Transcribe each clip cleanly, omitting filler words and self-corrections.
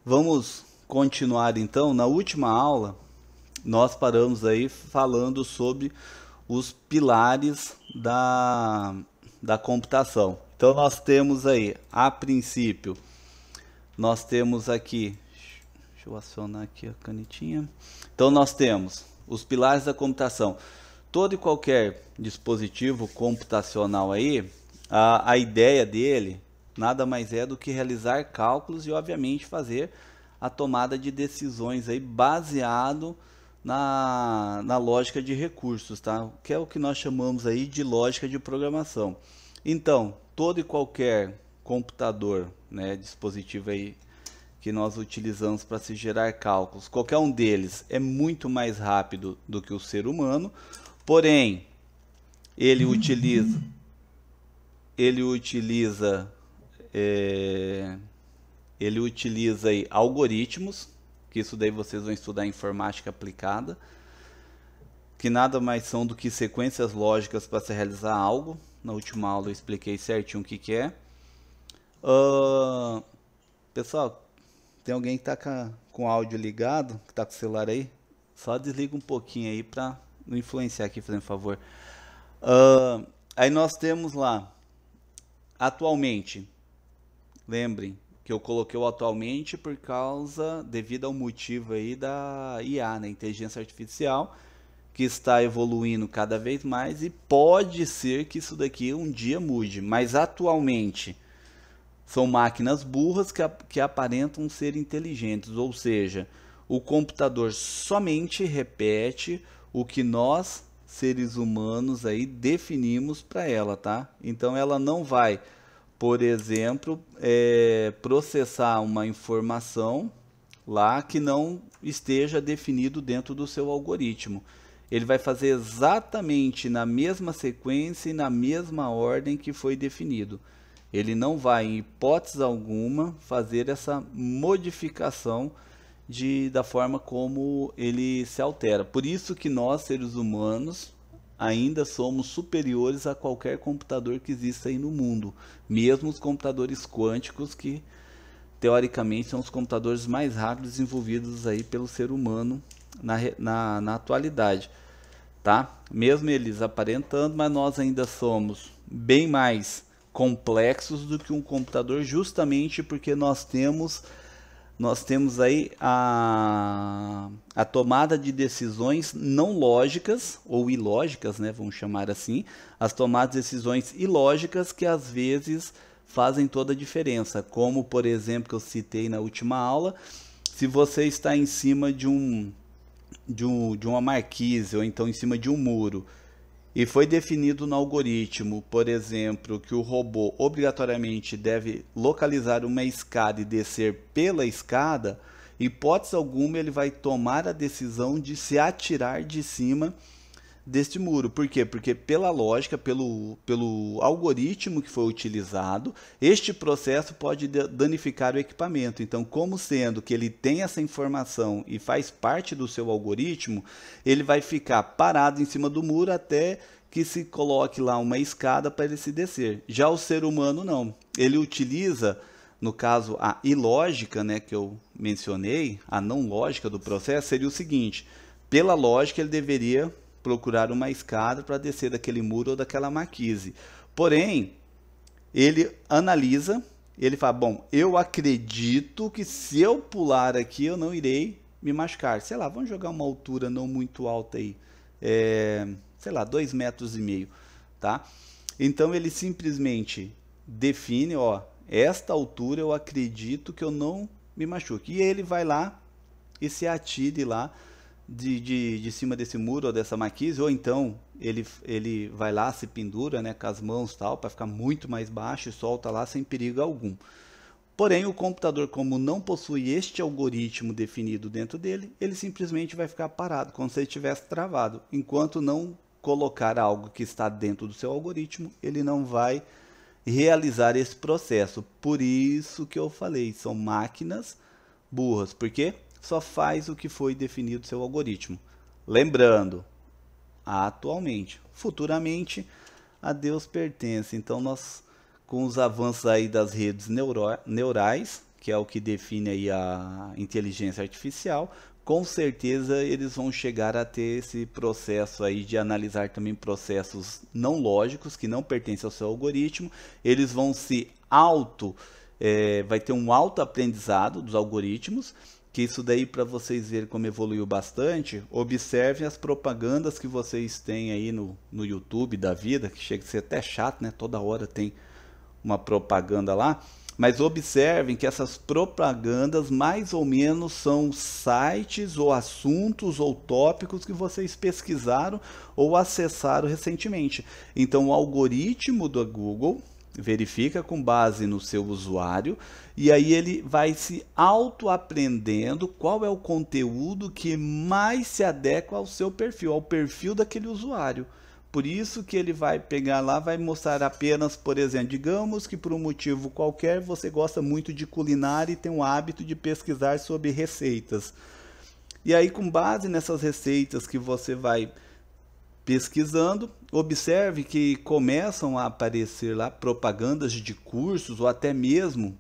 Vamos continuar então. Na última aula, nós paramos aí falando sobre os pilares da computação. Então nós temos aí, a princípio, nós temos aqui, deixa eu acionar aqui a canetinha. Então nós temos os pilares da computação. Todo e qualquer dispositivo computacional aí, a ideia dele nada mais é do que realizar cálculos e obviamente fazer a tomada de decisões aí baseado na lógica de recursos, tá? Que é o que nós chamamos aí de lógica de programação. Então, todo e qualquer computador, né, dispositivo aí que nós utilizamos para se gerar cálculos, qualquer um deles é muito mais rápido do que o ser humano, porém ele utiliza ele utiliza é, ele utiliza aí algoritmos, que isso daí vocês vão estudar em informática aplicada, que nada mais são do que sequências lógicas para se realizar algo. Na última aula eu expliquei certinho o que, que é. Pessoal, tem alguém que está com o áudio ligado, que está com o celular aí? Só desliga um pouquinho aí para não influenciar aqui, fazendo favor. Aí nós temos lá, atualmente, lembrem que eu coloquei o atualmente por causa, devido ao motivo aí da IA, né, inteligência artificial, que está evoluindo cada vez mais e pode ser que isso daqui um dia mude, mas atualmente são máquinas burras que aparentam ser inteligentes, ou seja, o computador somente repete o que nós, seres humanos, aí definimos para ela, tá? Então ela não vai, por exemplo, processar uma informação lá que não esteja definido dentro do seu algoritmo. Ele vai fazer exatamente na mesma sequência e na mesma ordem que foi definido. Ele não vai, em hipótese alguma, fazer essa modificação da forma como ele se altera. Por isso que nós, seres humanos, ainda somos superiores a qualquer computador que exista aí no mundo. Mesmo os computadores quânticos, que teoricamente são os computadores mais rápidos desenvolvidos aí pelo ser humano na atualidade. Tá? Mesmo eles aparentando, mas nós ainda somos bem mais complexos do que um computador, justamente porque nós temos aí a tomada de decisões não lógicas ou ilógicas, né, vamos chamar assim, as tomadas de decisões ilógicas que às vezes fazem toda a diferença, como por exemplo que eu citei na última aula, se você está em cima de uma marquise ou então em cima de um muro e foi definido no algoritmo, por exemplo, que o robô obrigatoriamente deve localizar uma escada e descer pela escada, hipótese alguma ele vai tomar a decisão de se atirar de cima deste muro. Por quê? Porque pela lógica, pelo algoritmo que foi utilizado, este processo pode danificar o equipamento. Então, como sendo que ele tem essa informação e faz parte do seu algoritmo, ele vai ficar parado em cima do muro até que se coloque lá uma escada para ele se descer. Já o ser humano não. Ele utiliza, no caso, a ilógica, né, que eu mencionei, a não lógica do processo, seria o seguinte: pela lógica ele deveria procurar uma escada para descer daquele muro ou daquela marquise. Porém, ele analisa, ele fala, bom, eu acredito que se eu pular aqui eu não irei me machucar. Sei lá, vamos jogar uma altura não muito alta aí, sei lá, 2,5 metros, tá? Então ele simplesmente define, ó, esta altura eu acredito que eu não me machuque. E ele vai lá e se atire lá de cima desse muro ou dessa marquise, ou então ele vai lá, se pendura, né, com as mãos tal, para ficar muito mais baixo e solta lá sem perigo algum. Porém, o computador, como não possui este algoritmo definido dentro dele, ele simplesmente vai ficar parado, como se ele estivesse travado. Enquanto não colocar algo que está dentro do seu algoritmo, ele não vai realizar esse processo. Por isso que eu falei, são máquinas burras. Por quê? Só faz o que foi definido seu algoritmo. Lembrando, atualmente, futuramente, a Deus pertence. Então nós, com os avanços aí das redes neurais, que é o que define aí a inteligência artificial, com certeza eles vão chegar a ter esse processo aí de analisar também processos não lógicos, que não pertencem ao seu algoritmo. Eles vão se vai ter um autoaprendizado dos algoritmos, que isso daí, para vocês verem como evoluiu bastante, observem as propagandas que vocês têm aí no YouTube da vida, que chega a ser até chato, né? Toda hora tem uma propaganda lá. Mas observem que essas propagandas mais ou menos são sites ou assuntos ou tópicos que vocês pesquisaram ou acessaram recentemente. Então o algoritmo do Google verifica com base no seu usuário e aí ele vai se auto-aprendendo qual é o conteúdo que mais se adequa ao seu perfil, ao perfil daquele usuário. Por isso que ele vai pegar lá, vai mostrar apenas, por exemplo, digamos que por um motivo qualquer você gosta muito de culinária e tem o hábito de pesquisar sobre receitas. E aí, com base nessas receitas que você vai pesquisando, observe que começam a aparecer lá propagandas de cursos ou até mesmo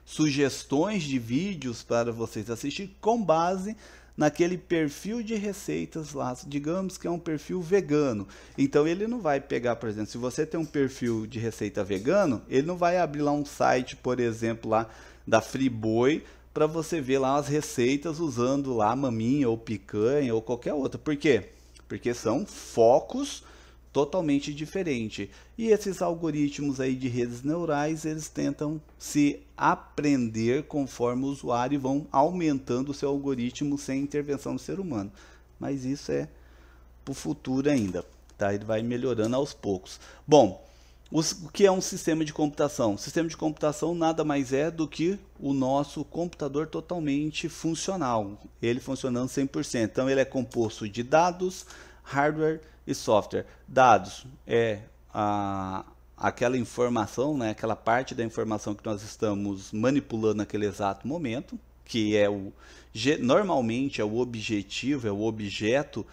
sugestões de vídeos para vocês assistir com base naquele perfil de receitas lá. Digamos que é um perfil vegano, então ele não vai pegar, por exemplo, se você tem um perfil de receita vegano, ele não vai abrir lá um site, por exemplo, lá da Friboi, para você ver lá as receitas usando lá maminha ou picanha ou qualquer outra. Por quê? Porque são focos totalmente diferentes. E esses algoritmos aí de redes neurais, eles tentam se aprender conforme o usuário e vão aumentando o seu algoritmo sem intervenção do ser humano. Mas isso é para o futuro ainda, tá? Ele vai melhorando aos poucos. Bom, o que é um sistema de computação? O sistema de computação nada mais é do que o nosso computador totalmente funcional, ele funcionando 100%. Então ele é composto de dados, hardware e software. Dados é aquela informação, né, aquela parte da informação que nós estamos manipulando naquele exato momento, que é normalmente é o objetivo, é o objeto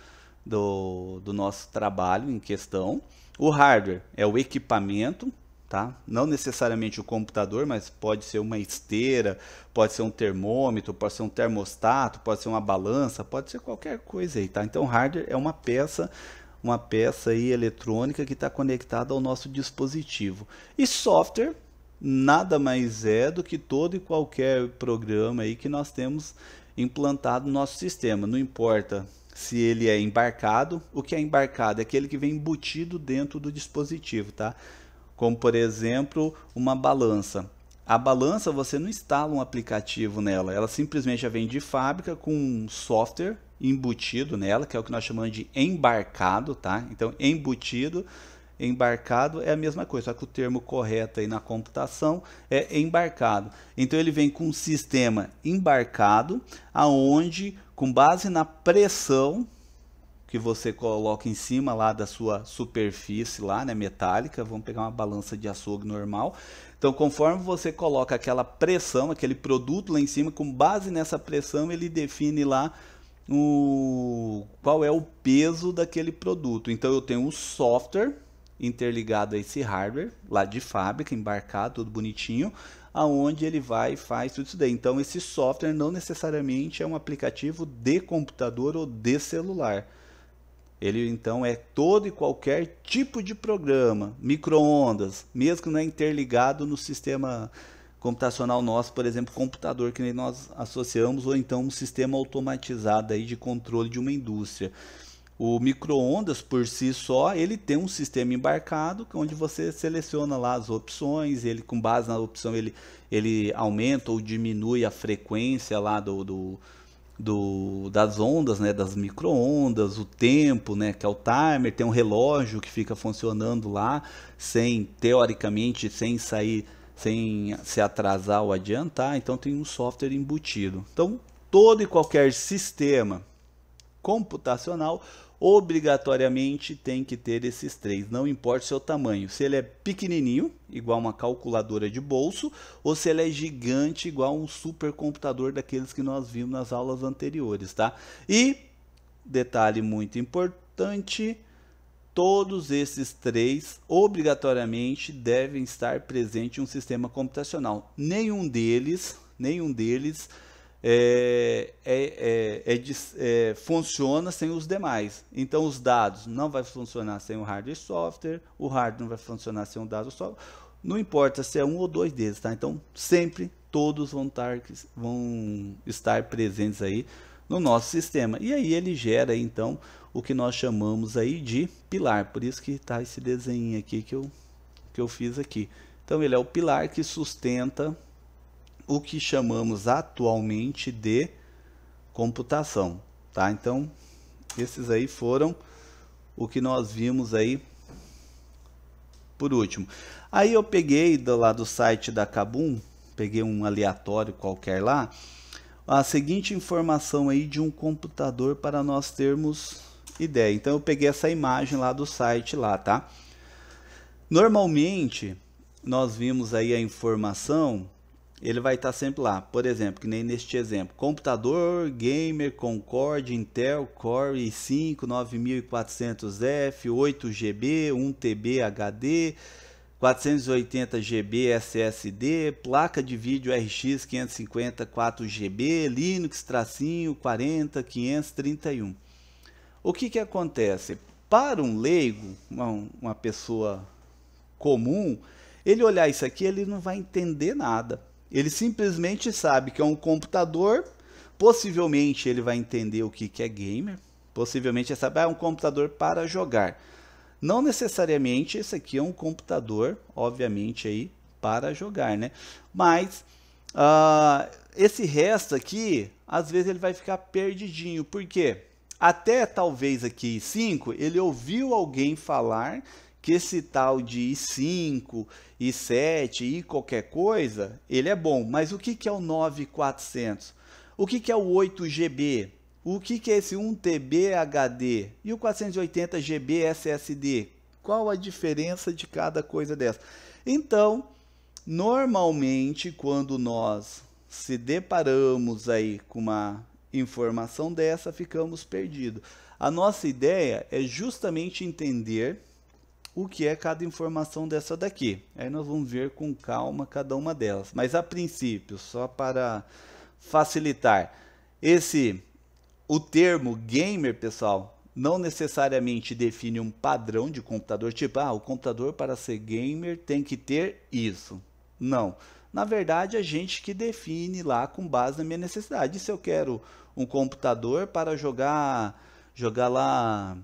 do nosso trabalho em questão. O hardware é o equipamento, tá? Não necessariamente o computador, mas pode ser uma esteira, pode ser um termômetro, pode ser um termostato, pode ser uma balança, pode ser qualquer coisa aí, tá? Então hardware é uma peça aí eletrônica que está conectada ao nosso dispositivo. E software nada mais é do que todo e qualquer programa aí que nós temos implantado no nosso sistema. Não importa se ele é embarcado. O que é embarcado é aquele que vem embutido dentro do dispositivo, tá? Como por exemplo uma balança. A balança você não instala um aplicativo nela, ela simplesmente já vem de fábrica com um software embutido nela, que é o que nós chamamos de embarcado, tá? Então embutido, embarcado é a mesma coisa, só que o termo correto aí na computação é embarcado. Então ele vem com um sistema embarcado, aonde com base na pressão que você coloca em cima lá da sua superfície lá, né, metálica, vamos pegar uma balança de açougue normal. Então, conforme você coloca aquela pressão, aquele produto lá em cima, com base nessa pressão, ele define lá qual é o peso daquele produto. Então, eu tenho um software interligado a esse hardware lá de fábrica, embarcado, tudo bonitinho, aonde ele vai e faz tudo isso daí. Então, esse software não necessariamente é um aplicativo de computador ou de celular. Ele então é todo e qualquer tipo de programa, micro-ondas, mesmo que não é interligado no sistema computacional nosso, por exemplo, computador que nós associamos, ou então um sistema automatizado aí de controle de uma indústria. O micro-ondas por si só, ele tem um sistema embarcado, onde você seleciona lá as opções, ele com base na opção ele aumenta ou diminui a frequência lá das ondas, né, das micro-ondas, o tempo, né, que é o timer, tem um relógio que fica funcionando lá, teoricamente, sem se atrasar ou adiantar. Então tem um software embutido. Então todo e qualquer sistema computacional obrigatoriamente tem que ter esses três, não importa o seu tamanho, se ele é pequenininho, igual uma calculadora de bolso, ou se ele é gigante, igual um supercomputador daqueles que nós vimos nas aulas anteriores, tá? E, detalhe muito importante, todos esses três obrigatoriamente devem estar presentes em um sistema computacional. Nenhum deles funciona sem os demais. Então os dados não vai funcionar sem o hardware e software, o hardware não vai funcionar sem o dado e software. Não importa se é um ou dois deles, tá? Então sempre todos vão estar presentes aí no nosso sistema. E aí ele gera então o que nós chamamos aí de pilar. Por isso que está esse desenho aqui que eu fiz aqui. Então ele é o pilar que sustenta o que chamamos atualmente de computação, tá? Então esses aí foram o que nós vimos aí por último. Aí eu peguei lá do site da Kabum, peguei um aleatório qualquer lá, a seguinte informação aí de um computador para nós termos ideia. Então eu peguei essa imagem lá do site lá, tá? Normalmente nós vimos aí a informação, ele vai estar sempre lá, por exemplo, que nem neste exemplo, computador gamer Concorde Intel Core i5 9400F 8GB 1TB HD 480 GB SSD, placa de vídeo RX 550 4GB, Linux tracinho 40 531. O que acontece? Para um leigo, uma pessoa comum, ele olhar isso aqui, ele não vai entender nada. Ele simplesmente sabe que é um computador, possivelmente ele vai entender o que é gamer, possivelmente ele sabe, é um computador para jogar. Não necessariamente esse aqui é um computador, obviamente, aí para jogar, né? Mas esse resto aqui, às vezes ele vai ficar perdidinho. Por quê? Até talvez aqui i5, ele ouviu alguém falar que esse tal de i5, i7, i qualquer coisa, ele é bom. Mas o que é o 9400? O que é o 8GB? O que é esse 1TB HD? E o 480 GB SSD? Qual a diferença de cada coisa dessa? Então, normalmente, quando nós se deparamos aí com uma informação dessa, ficamos perdidos. A nossa ideia é justamente entender o que é cada informação dessa daqui. Aí nós vamos ver com calma cada uma delas. Mas a princípio, só para facilitar, o termo gamer, pessoal, não necessariamente define um padrão de computador, tipo, o computador para ser gamer tem que ter isso. Não. Na verdade, a gente que define lá com base na minha necessidade. E se eu quero um computador para jogar lá,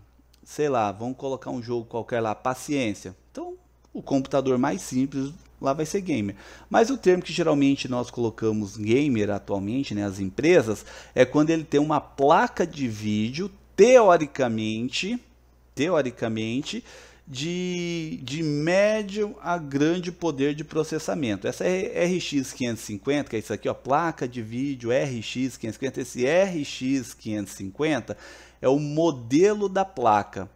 sei lá, vamos colocar um jogo qualquer lá, paciência. Então, o computador mais simples lá vai ser gamer. Mas o termo que geralmente nós colocamos gamer atualmente, né, as empresas, é quando ele tem uma placa de vídeo, teoricamente, de médio a grande poder de processamento. Essa é RX 550, que é isso aqui, ó, placa de vídeo RX 550. Esse RX 550 é o modelo da placa,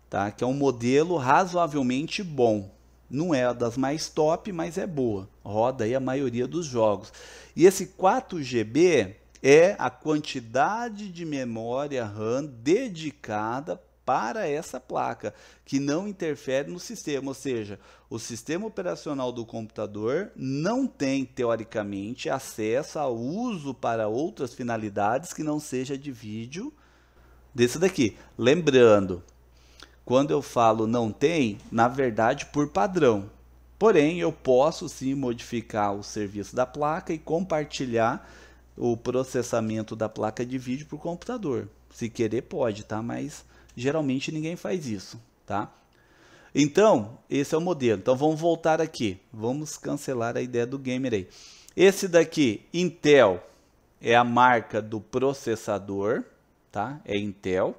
tá? Que é um modelo razoavelmente bom. Não é das mais top, mas é boa. Roda aí a maioria dos jogos. E esse 4GB é a quantidade de memória RAM dedicada para essa placa, que não interfere no sistema. Ou seja, o sistema operacional do computador não tem, teoricamente, acesso ao uso para outras finalidades que não seja de vídeo desse daqui. Lembrando, quando eu falo não tem, na verdade por padrão. Porém, eu posso sim modificar o serviço da placa e compartilhar o processamento da placa de vídeo para o computador. Se querer pode, tá? Mas geralmente ninguém faz isso, tá? Então, esse é o modelo. Então vamos voltar aqui. Vamos cancelar a ideia do gamer aí. Esse daqui, Intel, é a marca do processador, tá? É Intel.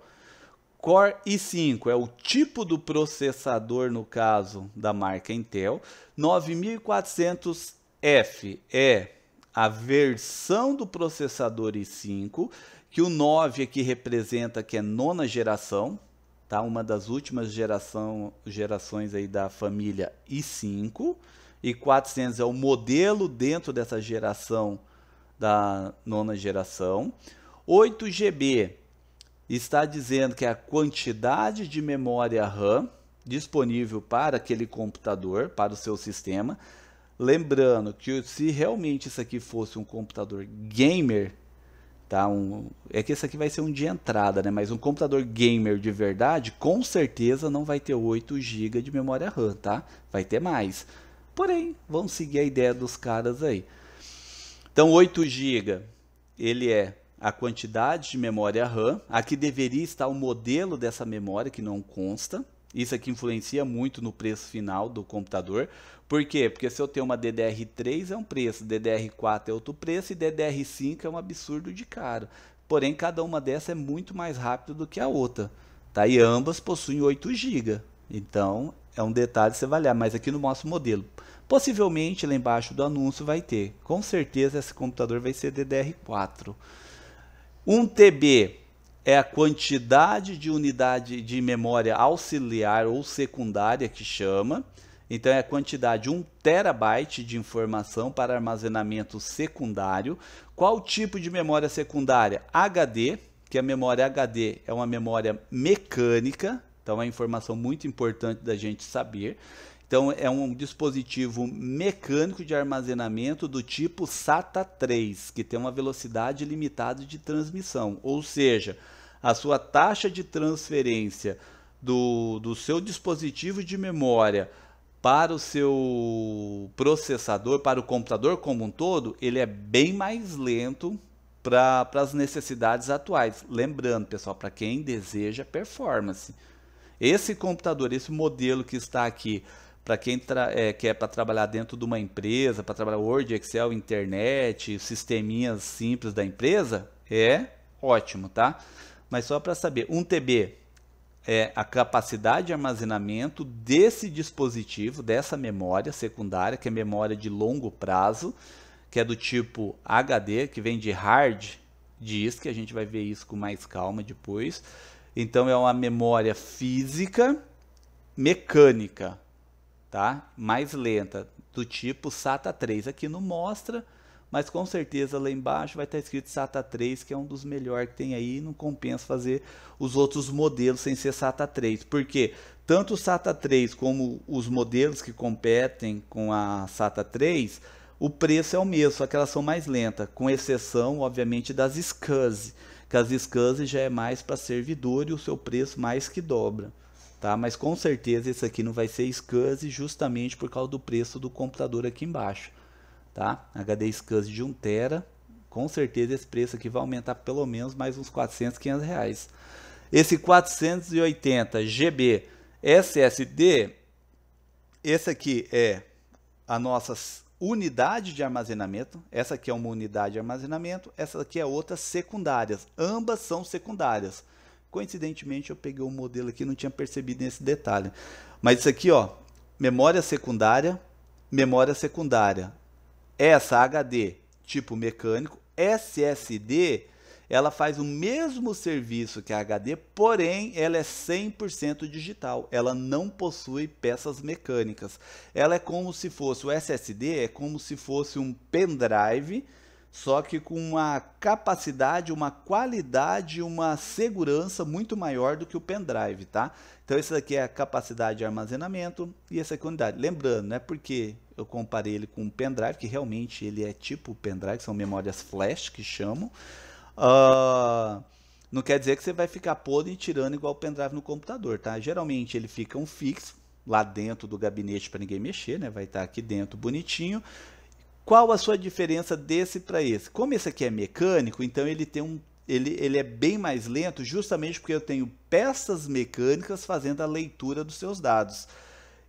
Core i5 é o tipo do processador, no caso da marca Intel. 9400F é a versão do processador i5, que o 9 aqui representa que é nona geração, tá? Uma das últimas gerações aí da família i5, e 400 é o modelo dentro dessa geração da nona geração. 8GB está dizendo que é a quantidade de memória RAM disponível para aquele computador, para o seu sistema. Lembrando que se realmente isso aqui fosse um computador gamer, tá? É que esse aqui vai ser um de entrada, né? Mas um computador gamer de verdade, com certeza não vai ter 8 GB de memória RAM, tá? Vai ter mais. Porém, vamos seguir a ideia dos caras aí. Então, 8 GB, ele é a quantidade de memória RAM. Aqui deveria estar o modelo dessa memória, que não consta. Isso aqui influencia muito no preço final do computador. Por quê? Porque se eu tenho uma DDR3 é um preço, DDR4 é outro preço e DDR5 é um absurdo de caro. Porém, cada uma dessas é muito mais rápida do que a outra. Tá? E ambas possuem 8 GB. Então, é um detalhe que você vai olhar, mas aqui não mostra o modelo. Possivelmente, lá embaixo do anúncio vai ter. Com certeza, esse computador vai ser DDR4. 1 TB é a quantidade de unidade de memória auxiliar ou secundária que chama. Então é a quantidade 1 terabyte de informação para armazenamento secundário. Qual tipo de memória secundária? HD, que a memória HD é uma memória mecânica, então é uma informação muito importante da gente saber. Então é um dispositivo mecânico de armazenamento do tipo SATA 3, que tem uma velocidade limitada de transmissão, ou seja, a sua taxa de transferência do seu dispositivo de memória para o seu processador, para o computador como um todo, ele é bem mais lento para as necessidades atuais. Lembrando, pessoal, para quem deseja performance. Esse computador, esse modelo que está aqui, para quem quer para trabalhar dentro de uma empresa, para trabalhar Word, Excel, internet, sisteminhas simples da empresa, é ótimo, tá? Mas só para saber, 1 TB é a capacidade de armazenamento desse dispositivo, dessa memória secundária, que é memória de longo prazo, que é do tipo HD, que vem de hard disk, a gente vai ver isso com mais calma depois. Então é uma memória física mecânica, tá? Mais lenta, do tipo SATA 3. Aqui não mostra, mas com certeza lá embaixo vai estar escrito SATA 3, que é um dos melhores que tem aí, não compensa fazer os outros modelos sem ser SATA 3, porque tanto o SATA 3 como os modelos que competem com a SATA 3, o preço é o mesmo, só que elas são mais lentas, com exceção, obviamente, das SCSI, que as SCSI já é mais para servidor e o seu preço mais que dobra. Tá? Mas com certeza esse aqui não vai ser SCSI justamente por causa do preço do computador aqui embaixo. Tá? HD SCSI de 1 TB, com certeza esse preço aqui vai aumentar pelo menos mais uns 400, 500 reais. Esse 480 GB SSD, esse aqui é a nossa unidade de armazenamento. Essa aqui é uma unidade de armazenamento, essa aqui é outra secundárias. Ambas são secundárias. Coincidentemente eu peguei um modelo aqui, não tinha percebido nesse detalhe. Mas isso aqui, ó, memória secundária, memória secundária. Essa HD tipo mecânico, SSD, ela faz o mesmo serviço que a HD, porém ela é 100% digital. Ela não possui peças mecânicas. Ela é como se fosse, o SSD é como se fosse um pendrive, só que com uma capacidade, uma qualidade, uma segurança muito maior do que o pendrive, tá? Então esse daqui é a capacidade de armazenamento e essa aqui é a unidade. Lembrando, né, porque eu comparei ele com um pendrive, que realmente ele é tipo pendrive, são memórias flash que chamam. Não quer dizer que você vai ficar podre e tirando igual o pendrive no computador, tá? Geralmente ele fica um fixo lá dentro do gabinete para ninguém mexer, né? Vai estar aqui dentro bonitinho. Qual a sua diferença desse para esse? Como esse aqui é mecânico, então ele tem ele é bem mais lento, justamente porque eu tenho peças mecânicas fazendo a leitura dos seus dados.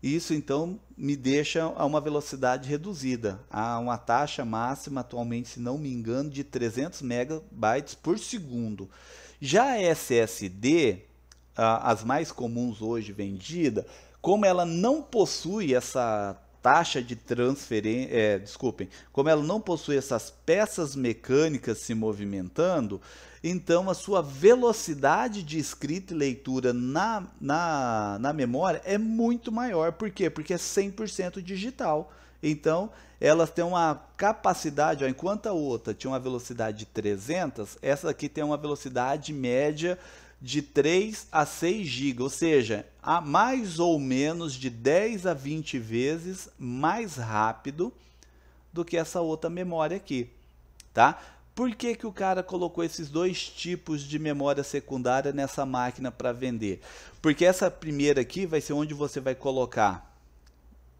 Isso então me deixa a uma velocidade reduzida, a uma taxa máxima atualmente, se não me engano, de 300 megabytes por segundo. Já a SSD, as mais comuns hoje vendidas, como ela não possui essa taxa de transferência, como ela não possui essas peças mecânicas se movimentando, então a sua velocidade de escrita e leitura na memória é muito maior. Por quê? Porque é 100% digital. Então elas têm uma capacidade, ó, enquanto a outra tinha uma velocidade de 300, essa aqui tem uma velocidade média de 3 a 6 GB, ou seja, a mais ou menos de 10 a 20 vezes mais rápido do que essa outra memória aqui, tá? Por que que o cara colocou esses dois tipos de memória secundária nessa máquina para vender? Porque essa primeira aqui vai ser onde você vai colocar,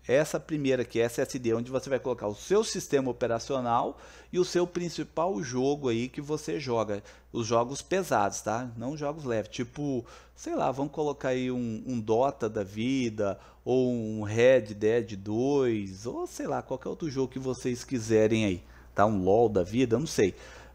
essa primeira aqui, SSD, onde você vai colocar o seu sistema operacional e o seu principal jogo aí que você joga. Os jogos pesados, tá? Não jogos leves, tipo, sei lá, vamos colocar aí um Dota da vida, ou um Red Dead 2, ou sei lá, qualquer outro jogo que vocês quiserem aí, tá? Um LoL da vida, eu não sei.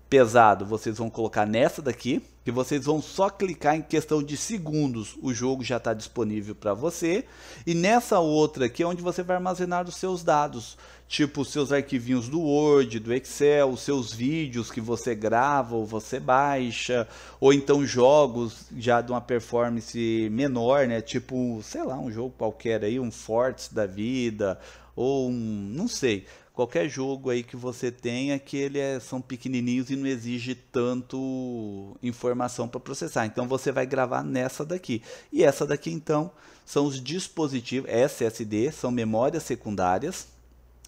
Pesado, vocês vão colocar nessa daqui, que vocês vão só clicar em questão de segundos, o jogo já está disponível para você. E nessa outra aqui é onde você vai armazenar os seus dados, tipo os seus arquivinhos do Word, do Excel, os seus vídeos que você grava ou você baixa, ou então jogos já de uma performance menor, né? Tipo, sei lá, um jogo qualquer aí, um Forts da vida, ou não sei. Qualquer jogo aí que você tenha que são pequenininhos e não exige tanto informação para processar. Então você vai gravar nessa daqui. E essa daqui então são os dispositivos SSD, são memórias secundárias,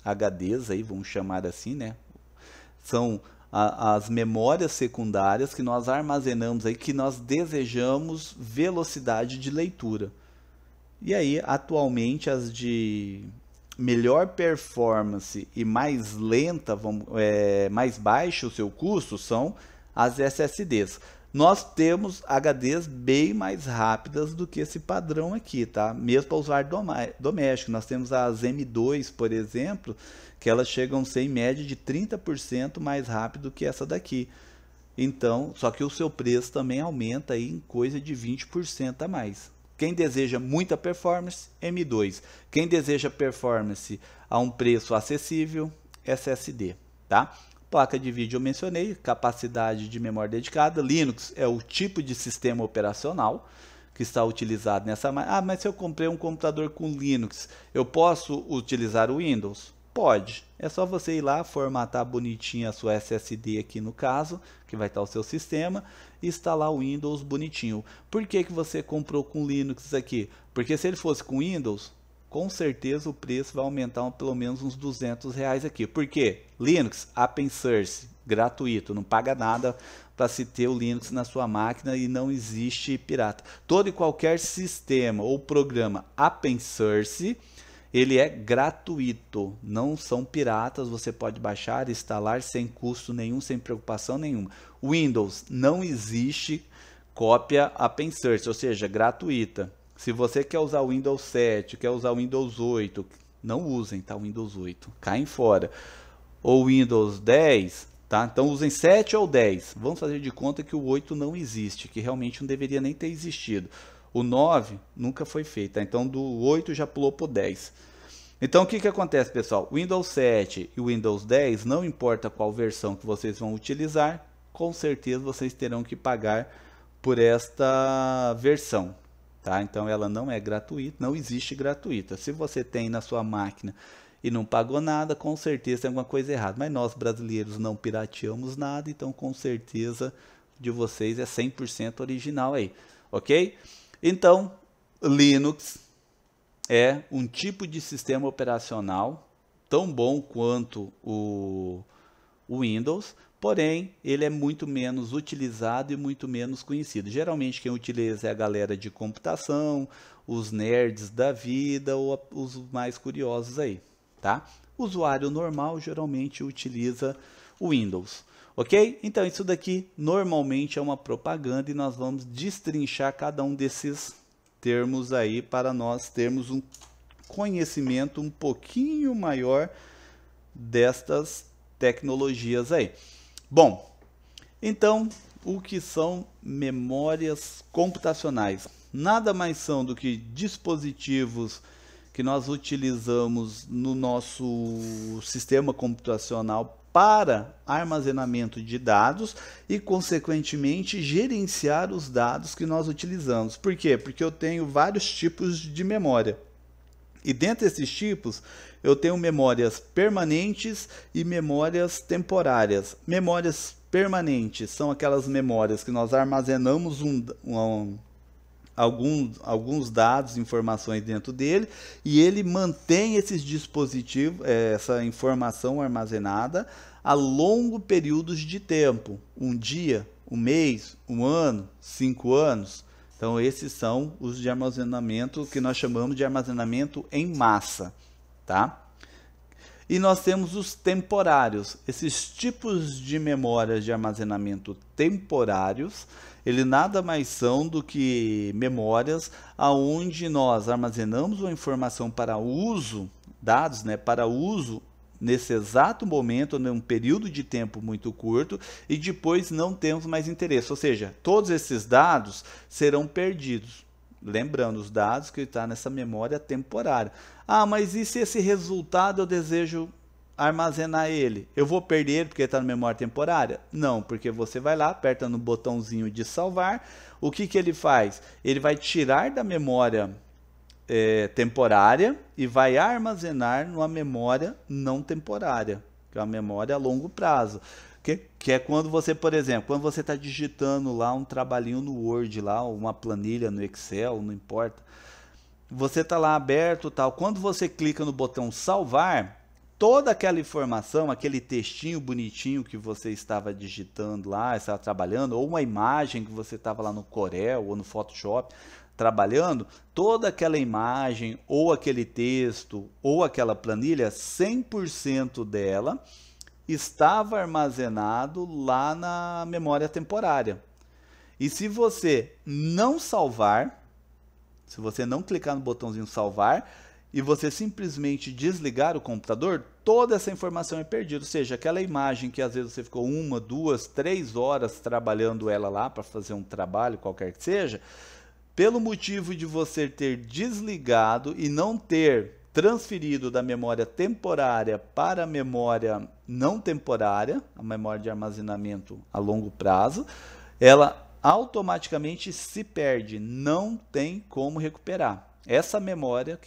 HDs aí, vamos chamar assim, né? São as memórias secundárias que nós armazenamos aí, que nós desejamos velocidade de leitura. E aí atualmente as de melhor performance e mais lenta, mais baixo o seu custo, são as SSDs. Nós temos HDs bem mais rápidas do que esse padrão aqui, tá? Mesmo para usuário doméstico. Nós temos as M2, por exemplo, que elas chegam a ser em média de 30% mais rápido que essa daqui. Então, só que o seu preço também aumenta aí em coisa de 20% a mais. Quem deseja muita performance, M2. Quem deseja performance a um preço acessível, SSD, tá? Placa de vídeo eu mencionei, capacidade de memória dedicada. Linux é o tipo de sistema operacional que está utilizado nessa máquina. Ah, mas se eu comprei um computador com Linux, eu posso utilizar o Windows? Pode. É só você ir lá, formatar bonitinho a sua SSD aqui no caso, que vai estar o seu sistema, e instalar o Windows bonitinho. Por que que você comprou com Linux aqui? Porque se ele fosse com Windows, com certeza o preço vai aumentar pelo menos uns R$200 aqui. Por quê? Linux, Open Source, gratuito, não paga nada para se ter o Linux na sua máquina e não existe pirata. Todo e qualquer sistema ou programa Open Source, ele é gratuito, não são piratas, você pode baixar e instalar sem custo nenhum, sem preocupação nenhuma. Windows, não existe cópia Open Source, ou seja, gratuita. Se você quer usar o Windows 7, quer usar o Windows 8, não usem, tá? O Windows 8, caem fora. Ou Windows 10, tá? Então usem 7 ou 10. Vamos fazer de conta que o 8 não existe, que realmente não deveria nem ter existido. O 9 nunca foi feito, tá? Então do 8 já pulou para o 10. Então o que que acontece, pessoal? O Windows 7 e o Windows 10, não importa qual versão que vocês vão utilizar, com certeza vocês terão que pagar por esta versão, tá? Então ela não é gratuita, não existe gratuita. Se você tem na sua máquina e não pagou nada, com certeza tem alguma coisa errada. Mas nós brasileiros não pirateamos nada, então com certeza de vocês é 100% original aí, ok? Então, Linux é um tipo de sistema operacional tão bom quanto o Windows, porém ele é muito menos utilizado e muito menos conhecido. Geralmente quem utiliza é a galera de computação, os nerds da vida ou os mais curiosos aí, tá? O usuário normal geralmente utiliza o Windows. Ok? Então isso daqui normalmente é uma propaganda e nós vamos destrinchar cada um desses termos aí para nós termos um conhecimento um pouquinho maior destas tecnologias aí. Bom, então o que são memórias computacionais? Nada mais são do que dispositivos que nós utilizamos no nosso sistema computacional para armazenamento de dados e, consequentemente, gerenciar os dados que nós utilizamos. Por quê? Porque eu tenho vários tipos de memória. E dentre esses tipos, eu tenho memórias permanentes e memórias temporárias. Memórias permanentes são aquelas memórias que nós armazenamos alguns dados, informações dentro dele, e ele mantém esses dispositivos, essa informação armazenada a longo períodos de tempo, um dia, um mês, um ano, 5 anos. Então esses são os de armazenamento que nós chamamos de armazenamento em massa, tá? E nós temos os temporários. Esses tipos de memórias de armazenamento temporários, eles nada mais são do que memórias aonde nós armazenamos uma informação para uso, dados, né, para uso nesse exato momento, num período de tempo muito curto, e depois não temos mais interesse. Ou seja, todos esses dados serão perdidos. Lembrando, os dados que estão nessa memória temporária. Ah, mas e se esse resultado eu desejo armazenar ele? Eu vou perder ele porque está na memória temporária? Não, porque você vai lá, aperta no botãozinho de salvar. O que ele faz? Ele vai tirar da memória temporária e vai armazenar numa memória não temporária, que é uma memória a longo prazo. Que é quando você, por exemplo, quando você está digitando lá um trabalhinho no Word, lá, uma planilha no Excel, não importa. Você está lá aberto, tal. Quando você clica no botão salvar, toda aquela informação, aquele textinho bonitinho que você estava digitando lá, estava trabalhando, ou uma imagem que você estava lá no Corel ou no Photoshop trabalhando, toda aquela imagem, ou aquele texto, ou aquela planilha, 100% dela estava armazenado lá na memória temporária. E se você não salvar, se você não clicar no botãozinho salvar, e você simplesmente desligar o computador, toda essa informação é perdida. Ou seja, aquela imagem que às vezes você ficou 1, 2, 3 horas trabalhando ela lá para fazer um trabalho, qualquer que seja, pelo motivo de você ter desligado e não ter transferido da memória temporária para a memória não temporária, a memória de armazenamento a longo prazo, ela automaticamente se perde, não tem como recuperar. Essa memória,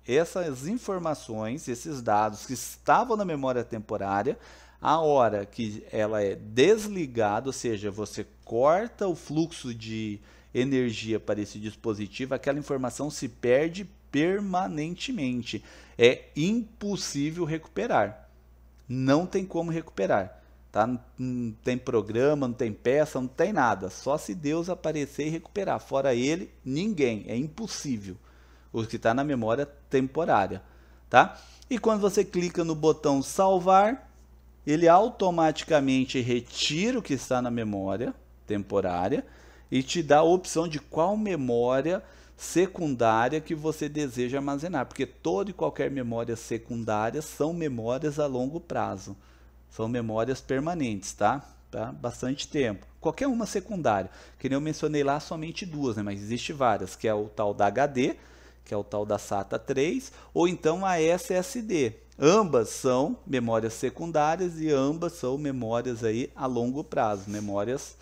essas informações, esses dados que estavam na memória temporária, a hora que ela é desligada, ou seja, você corta o fluxo de energia para esse dispositivo, aquela informação se perde permanentemente. É impossível recuperar. Não tem como recuperar. Tá? Não tem programa, não tem peça, não tem nada. Só se Deus aparecer e recuperar. Fora ele, ninguém. É impossível. O que está na memória temporária. Tá? E quando você clica no botão salvar, ele automaticamente retira o que está na memória temporária e te dá a opção de qual memória secundária que você deseja armazenar, porque toda e qualquer memória secundária são memórias a longo prazo, são memórias permanentes, tá? Bastante tempo. Qualquer uma secundária, que nem eu mencionei lá, somente duas, né? Mas existe várias, que é o tal da HD, que é o tal da SATA 3, ou então a SSD. Ambas são memórias secundárias e ambas são memórias aí a longo prazo, memórias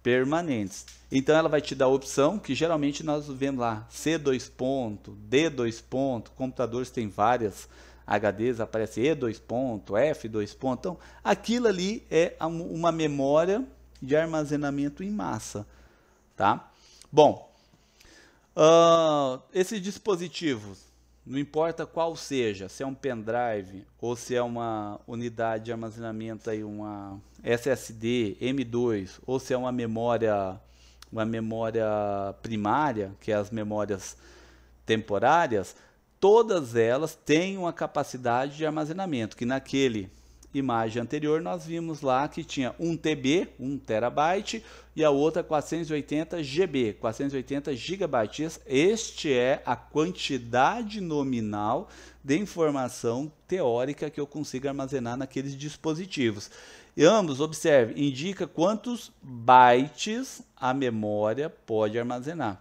permanentes. Então ela vai te dar a opção que geralmente nós vemos lá, C2 ponto, D2 ponto, computadores têm várias HDs, aparece E2 ponto, F2 ponto. Então aquilo ali é uma memória de armazenamento em massa, tá? Bom, esses dispositivos, não importa qual seja, se é um pendrive ou se é uma unidade de armazenamento aí, uma SSD, M2, ou se é uma memória primária, que é as memórias temporárias, todas elas têm uma capacidade de armazenamento, que naquele imagem anterior nós vimos lá que tinha 1 TB, 1 terabyte, e a outra 480 GB, 480 gigabytes. Este é a quantidade nominal de informação teórica que eu consigo armazenar naqueles dispositivos. E ambos, observe, indica quantos bytes a memória pode armazenar.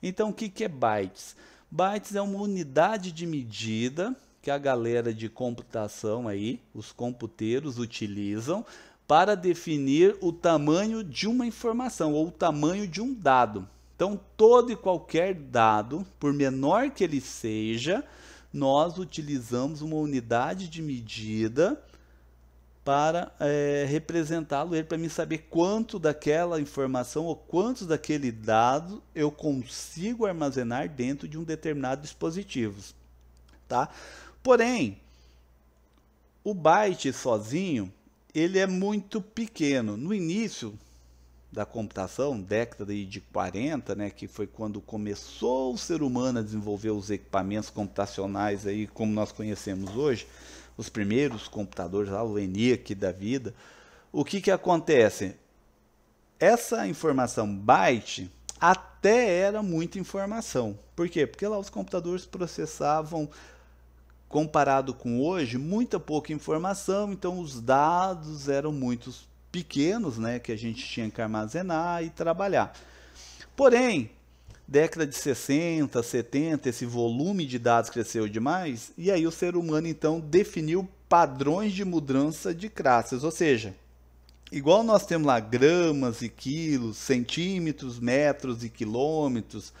Então, o que é bytes? Bytes é uma unidade de medida que a galera de computação aí, os computeiros, utilizam para definir o tamanho de uma informação ou o tamanho de um dado. Então, todo e qualquer dado, por menor que ele seja, nós utilizamos uma unidade de medida para representá-lo, ele para mim saber quanto daquela informação ou quantos daquele dado eu consigo armazenar dentro de um determinado dispositivo, tá? Porém, o byte sozinho, ele é muito pequeno. No início da computação, década de 40, né, que foi quando começou o ser humano a desenvolver os equipamentos computacionais aí, como nós conhecemos hoje, os primeiros computadores, lá, o ENIAC da vida, o que acontece? Essa informação byte até era muita informação. Por quê? Porque lá os computadores processavam, comparado com hoje, muita pouca informação, então os dados eram muito pequenos, né, que a gente tinha que armazenar e trabalhar. Porém, década de 60, 70, esse volume de dados cresceu demais, e aí o ser humano então definiu padrões de mudança de classes, ou seja, igual nós temos lá gramas e quilos, centímetros, metros e quilômetros,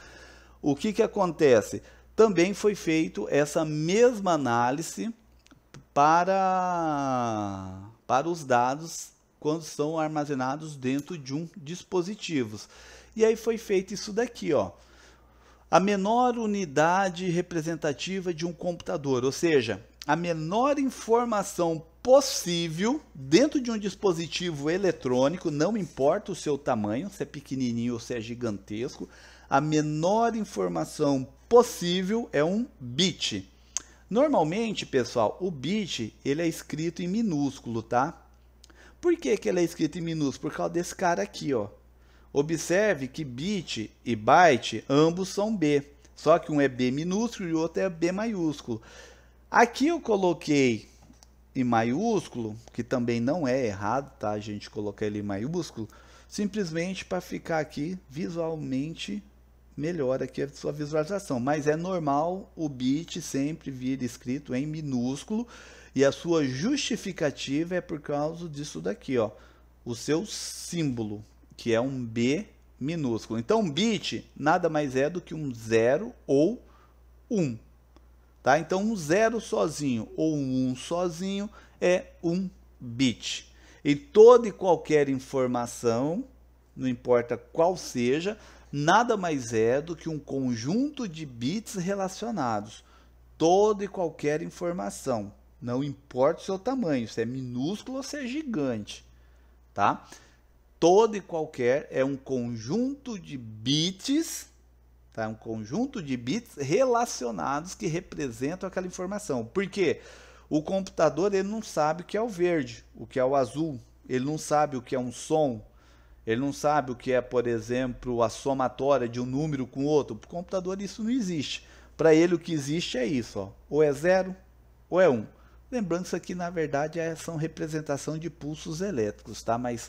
o que acontece? Também foi feito essa mesma análise para os dados quando são armazenados dentro de um dispositivo. E aí foi feito isso daqui, ó. A menor unidade representativa de um computador, ou seja, a menor informação possível dentro de um dispositivo eletrônico, não importa o seu tamanho, se é pequenininho ou se é gigantesco, a menor informação possível é um bit. Normalmente, pessoal, o bit ele é escrito em minúsculo, tá? Por que ele é escrito em minúsculo? Por causa desse cara aqui, ó. Observe que bit e byte, ambos são B. Só que um é B minúsculo e o outro é B maiúsculo. Aqui eu coloquei em maiúsculo, que também não é errado, tá? A gente colocar ele em maiúsculo, simplesmente para ficar aqui visualmente melhor aqui a sua visualização. Mas é normal o bit sempre vir escrito em minúsculo. E a sua justificativa é por causa disso daqui, ó, o seu símbolo, que é um B minúsculo. Então, um bit nada mais é do que um 0 ou 1. Tá? Então, um 0 sozinho ou um 1 sozinho é um bit. E toda e qualquer informação, não importa qual seja, nada mais é do que um conjunto de bits relacionados. Toda e qualquer informação. Não importa o seu tamanho, se é minúsculo ou se é gigante, tá? Todo e qualquer é um conjunto de bits, tá? Um conjunto de bits relacionados que representam aquela informação. Por quê? O computador ele não sabe o que é o verde, o que é o azul, ele não sabe o que é um som, ele não sabe o que é, por exemplo, a somatória de um número com outro. Para o computador isso não existe. Para ele o que existe é isso, ó. Ou é 0 ou é 1. Lembrando que isso aqui, na verdade, são representação de pulsos elétricos, tá? Mas,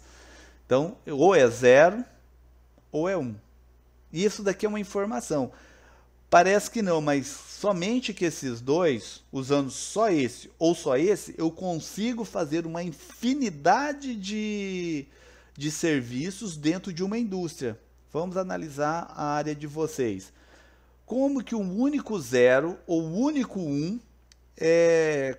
então, ou é 0 ou é 1. E isso daqui é uma informação. Parece que não, mas somente que esses dois, usando só esse ou só esse, eu consigo fazer uma infinidade de serviços dentro de uma indústria. Vamos analisar a área de vocês. Como que um único 0 ou único 1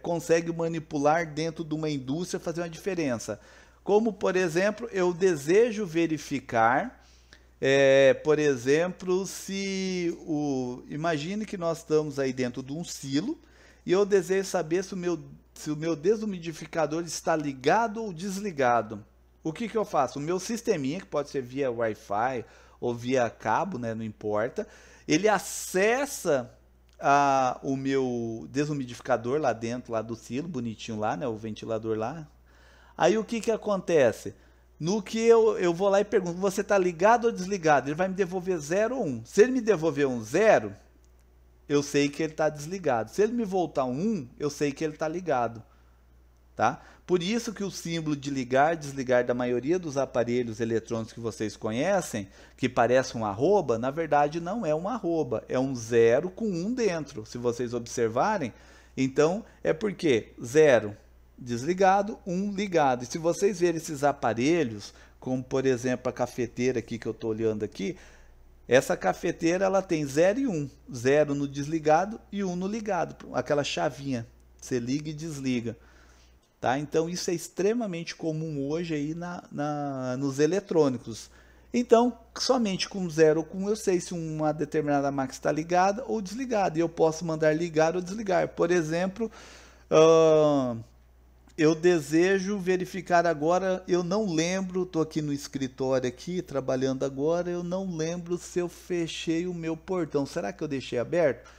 consegue manipular dentro de uma indústria, fazer uma diferença? Como, por exemplo, eu desejo verificar, por exemplo, imagine que nós estamos aí dentro de um silo e eu desejo saber se o meu desumidificador está ligado ou desligado. O que eu faço? O meu sisteminha, que pode ser via Wi-Fi ou via cabo, né, não importa, ele acessa o meu desumidificador lá dentro, lá do silo, bonitinho lá, né, o ventilador lá. Aí o que acontece? No que eu vou lá e pergunto, você está ligado ou desligado? Ele vai me devolver 0 ou 1. Se ele me devolver um 0, eu sei que ele está desligado. Se ele me voltar um 1, eu sei que ele está ligado. Tá? Por isso que o símbolo de ligar, desligar da maioria dos aparelhos eletrônicos que vocês conhecem, que parece um arroba, na verdade não é um arroba, é um 0 com 1 dentro. Se vocês observarem, então é porque 0 desligado, 1 ligado. E se vocês verem esses aparelhos, como por exemplo a cafeteira aqui que eu estou olhando aqui, essa cafeteira ela tem 0 e 1, 0 no desligado e 1 no ligado, aquela chavinha, você liga e desliga. tá? Então isso é extremamente comum hoje aí nos eletrônicos. Então, somente com 0 ou com 1 eu sei se uma determinada máquina está ligada ou desligada. E eu posso mandar ligar ou desligar. Por exemplo, eu desejo verificar agora, eu não lembro, estou aqui no escritório aqui, trabalhando agora, eu não lembro se eu fechei o meu portão. Será que eu deixei aberto?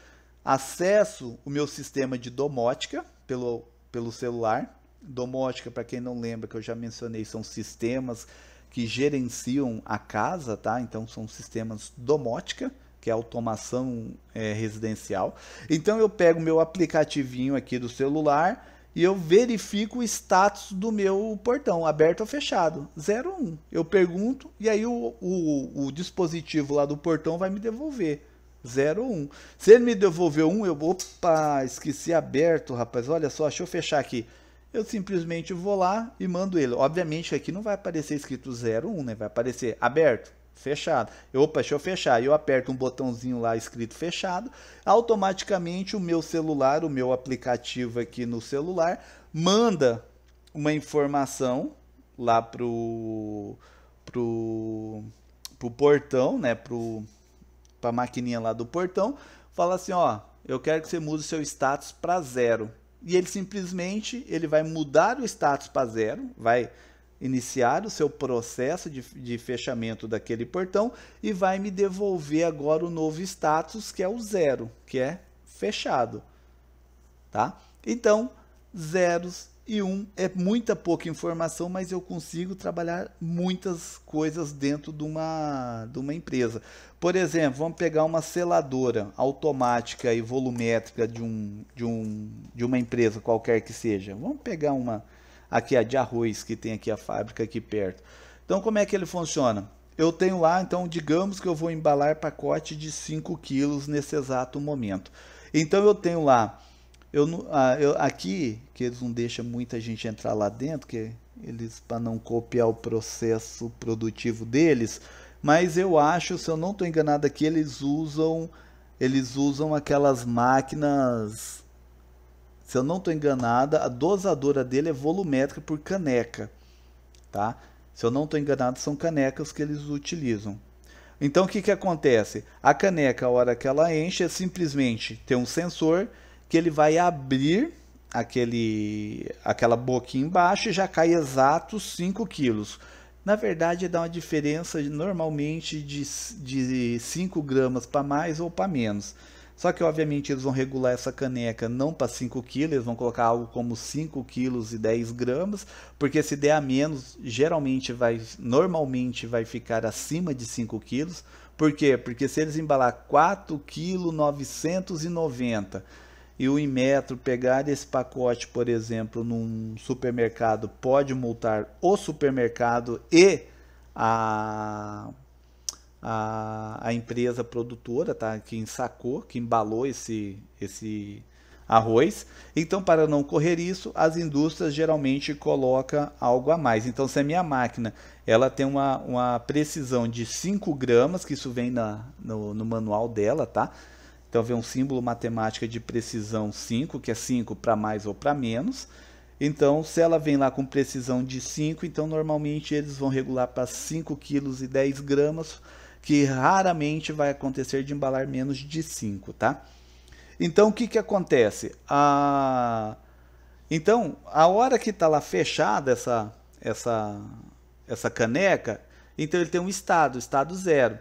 Acesso o meu sistema de domótica pelo celular. Domótica, para quem não lembra, que eu já mencionei, são sistemas que gerenciam a casa, tá? Então são sistemas domótica, que é automação residencial. Então eu pego o meu aplicativinho aqui do celular e eu verifico o status do meu portão, aberto ou fechado, 0 ou 1. Eu pergunto e aí o dispositivo lá do portão vai me devolver 0 ou 1. Se ele me devolver 1, eu vou, opa, esqueci aberto, rapaz, olha só, deixa eu fechar aqui. Eu simplesmente vou lá e mando ele. Obviamente aqui não vai aparecer escrito 0, 1, né? Vai aparecer aberto, fechado. Opa, deixa eu fechar. Eu aperto um botãozinho lá escrito fechado. Automaticamente o meu celular, o meu aplicativo aqui no celular, manda uma informação lá pro portão, né? Pra maquininha lá do portão. Fala assim, ó, eu quero que você mude o seu status para 0. E ele simplesmente vai mudar o status para 0, vai iniciar o seu processo de fechamento daquele portão e vai me devolver agora o novo status, que é o 0, que é fechado. Tá? Então, 0 e 1 é muita pouca informação, mas eu consigo trabalhar muitas coisas dentro de uma empresa. Por exemplo, vamos pegar uma seladora automática e volumétrica de uma empresa qualquer que seja. Vamos pegar uma aqui, a de arroz, que tem aqui a fábrica aqui perto. Então, como é que ele funciona? Eu tenho lá, então, digamos que eu vou embalar pacote de 5 quilos nesse exato momento. Então, eu tenho lá, aqui, que eles não deixam muita gente entrar lá dentro, que eles, para não copiar o processo produtivo deles, mas eu acho, se eu não estou enganado aqui, eles usam aquelas máquinas, se eu não estou enganado, a dosadora dele é volumétrica por caneca, tá? Se eu não estou enganado, são canecas que eles utilizam. Então, o que acontece? A caneca, a hora que ela enche, é simplesmente ter um sensor que ele vai abrir aquela boquinha embaixo e já cai exato 5 quilos. Na verdade, dá uma diferença normalmente de 5 gramas para mais ou para menos. Só que, obviamente, eles vão regular essa caneca não para 5 quilos, eles vão colocar algo como 5 quilos e 10 gramas, porque se der a menos, normalmente vai ficar acima de 5 quilos. Por quê? Porque se eles embalar 4,990 kg e o Inmetro pegar esse pacote, por exemplo, num supermercado, pode multar o supermercado e a empresa produtora, tá? Que ensacou, que embalou esse arroz. Então, para não correr isso, as indústrias geralmente colocam algo a mais. Então, se a minha máquina ela tem uma precisão de 5 gramas, que isso vem no manual dela, tá? Então, vem um símbolo matemático de precisão 5, que é 5 para mais ou para menos. Então, se ela vem lá com precisão de 5, então normalmente eles vão regular para 5 kg e 10 gramas, que raramente vai acontecer de embalar menos de 5, tá? Então, o que acontece? Então, a hora que está lá fechada essa caneca, então ele tem um estado 0.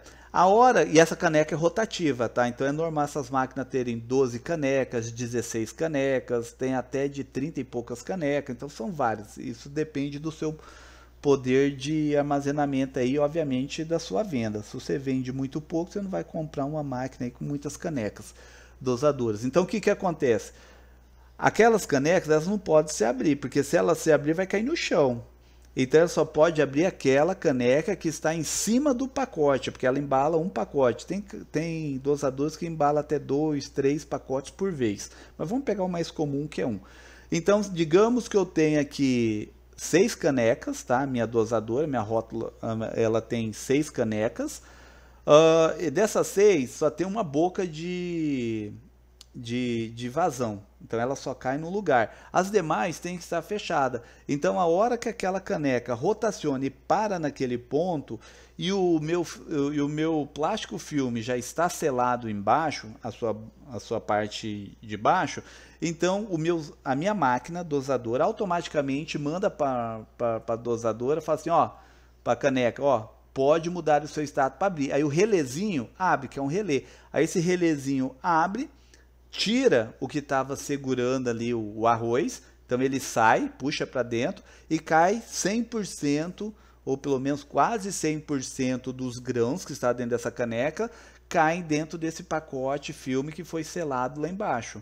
E essa caneca é rotativa, tá? Então é normal essas máquinas terem 12 canecas, 16 canecas, tem até de 30 e poucas canecas, então são várias. Isso depende do seu poder de armazenamento aí, obviamente, da sua venda. Se você vende muito pouco, você não vai comprar uma máquina aí com muitas canecas dosadoras. Então o que acontece? Aquelas canecas, elas não podem se abrir, porque se ela se abrir vai cair no chão. Então ela só pode abrir aquela caneca que está em cima do pacote, porque ela embala um pacote. Tem dosadores que embalam até 2, 3 pacotes por vez. Mas vamos pegar o mais comum, que é um. Então, digamos que eu tenho aqui 6 canecas, tá? Minha dosadora, minha rótula, ela tem 6 canecas. E dessas 6, só tem uma boca de vazão. Então ela só cai no lugar. As demais têm que estar fechada. Então a hora que aquela caneca rotaciona e para naquele ponto e o meu plástico filme já está selado embaixo, a sua parte de baixo, então a minha máquina dosadora automaticamente manda para a dosadora, fala assim, ó, para a caneca, ó, pode mudar o seu status para abrir. Aí o relezinho abre, que é um relé. Aí esse relezinho abre, tira o que estava segurando ali o arroz, então ele sai, puxa para dentro e cai 100%, ou pelo menos quase 100% dos grãos que está dentro dessa caneca, caem dentro desse pacote filme que foi selado lá embaixo.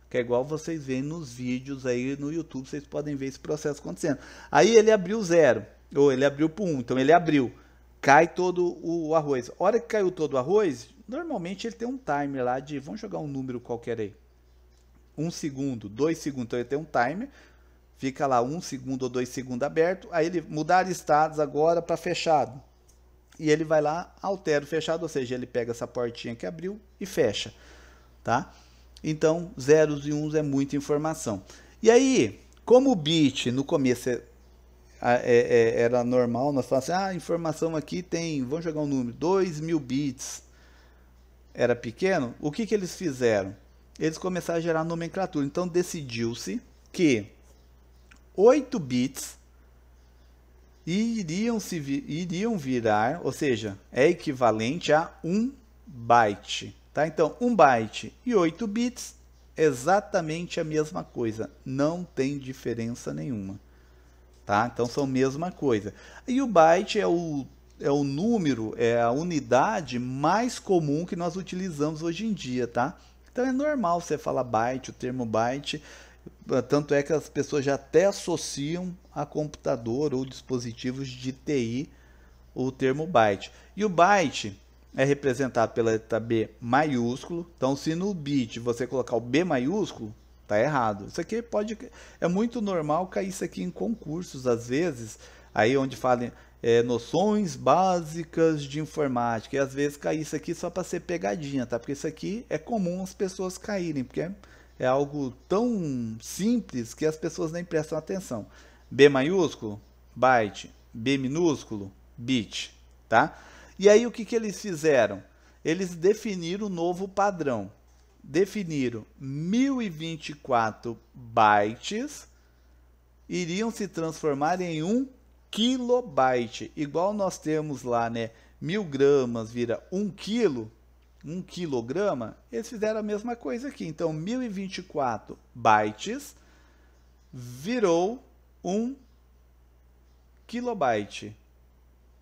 Que é igual vocês veem nos vídeos aí no YouTube, vocês podem ver esse processo acontecendo. Aí ele abriu 0, ou ele abriu para 1, então ele abriu, cai todo o arroz. A hora que caiu todo o arroz, normalmente ele tem um timer lá de, vamos jogar um número qualquer aí, 1 segundo, 2 segundos, então ele tem um timer, fica lá 1 segundo ou 2 segundos aberto, aí ele mudar estados agora para fechado, e ele vai lá, altera o fechado, ou seja, ele pega essa portinha que abriu e fecha, tá? Então, zeros e uns é muita informação. E aí, como o bit no começo era normal, nós falamos assim, a informação aqui tem, vamos jogar um número, 2.000 bits, era pequeno, o que eles fizeram? Eles começaram a gerar nomenclatura, então decidiu-se que 8 bits iriam virar, ou seja, é equivalente a 1 byte, tá? Então, 1 byte e 8 bits, exatamente a mesma coisa, não tem diferença nenhuma. Tá? Então são a mesma coisa. E o byte é o número, é a unidade mais comum que nós utilizamos hoje em dia, tá? Então é normal você falar byte, o termo byte, tanto é que as pessoas já até associam a computador ou dispositivos de TI o termo byte. E o byte é representado pela letra B maiúsculo, então se no bit você colocar o B maiúsculo, tá errado. Isso aqui é muito normal cair isso aqui em concursos às vezes, aí onde falam noções básicas de informática, e às vezes cair isso aqui só para ser pegadinha, tá? Porque isso aqui é comum as pessoas caírem, porque é algo tão simples que as pessoas nem prestam atenção. B maiúsculo, byte, B minúsculo, bit, tá? E aí o que eles fizeram? Eles definiram um novo padrão. Definiram 1024 bytes iriam se transformar em 1 kilobyte. Igual nós temos lá, né? 1000 gramas vira 1 quilo, 1 quilograma. Eles fizeram a mesma coisa aqui. Então, 1024 bytes virou 1 kilobyte,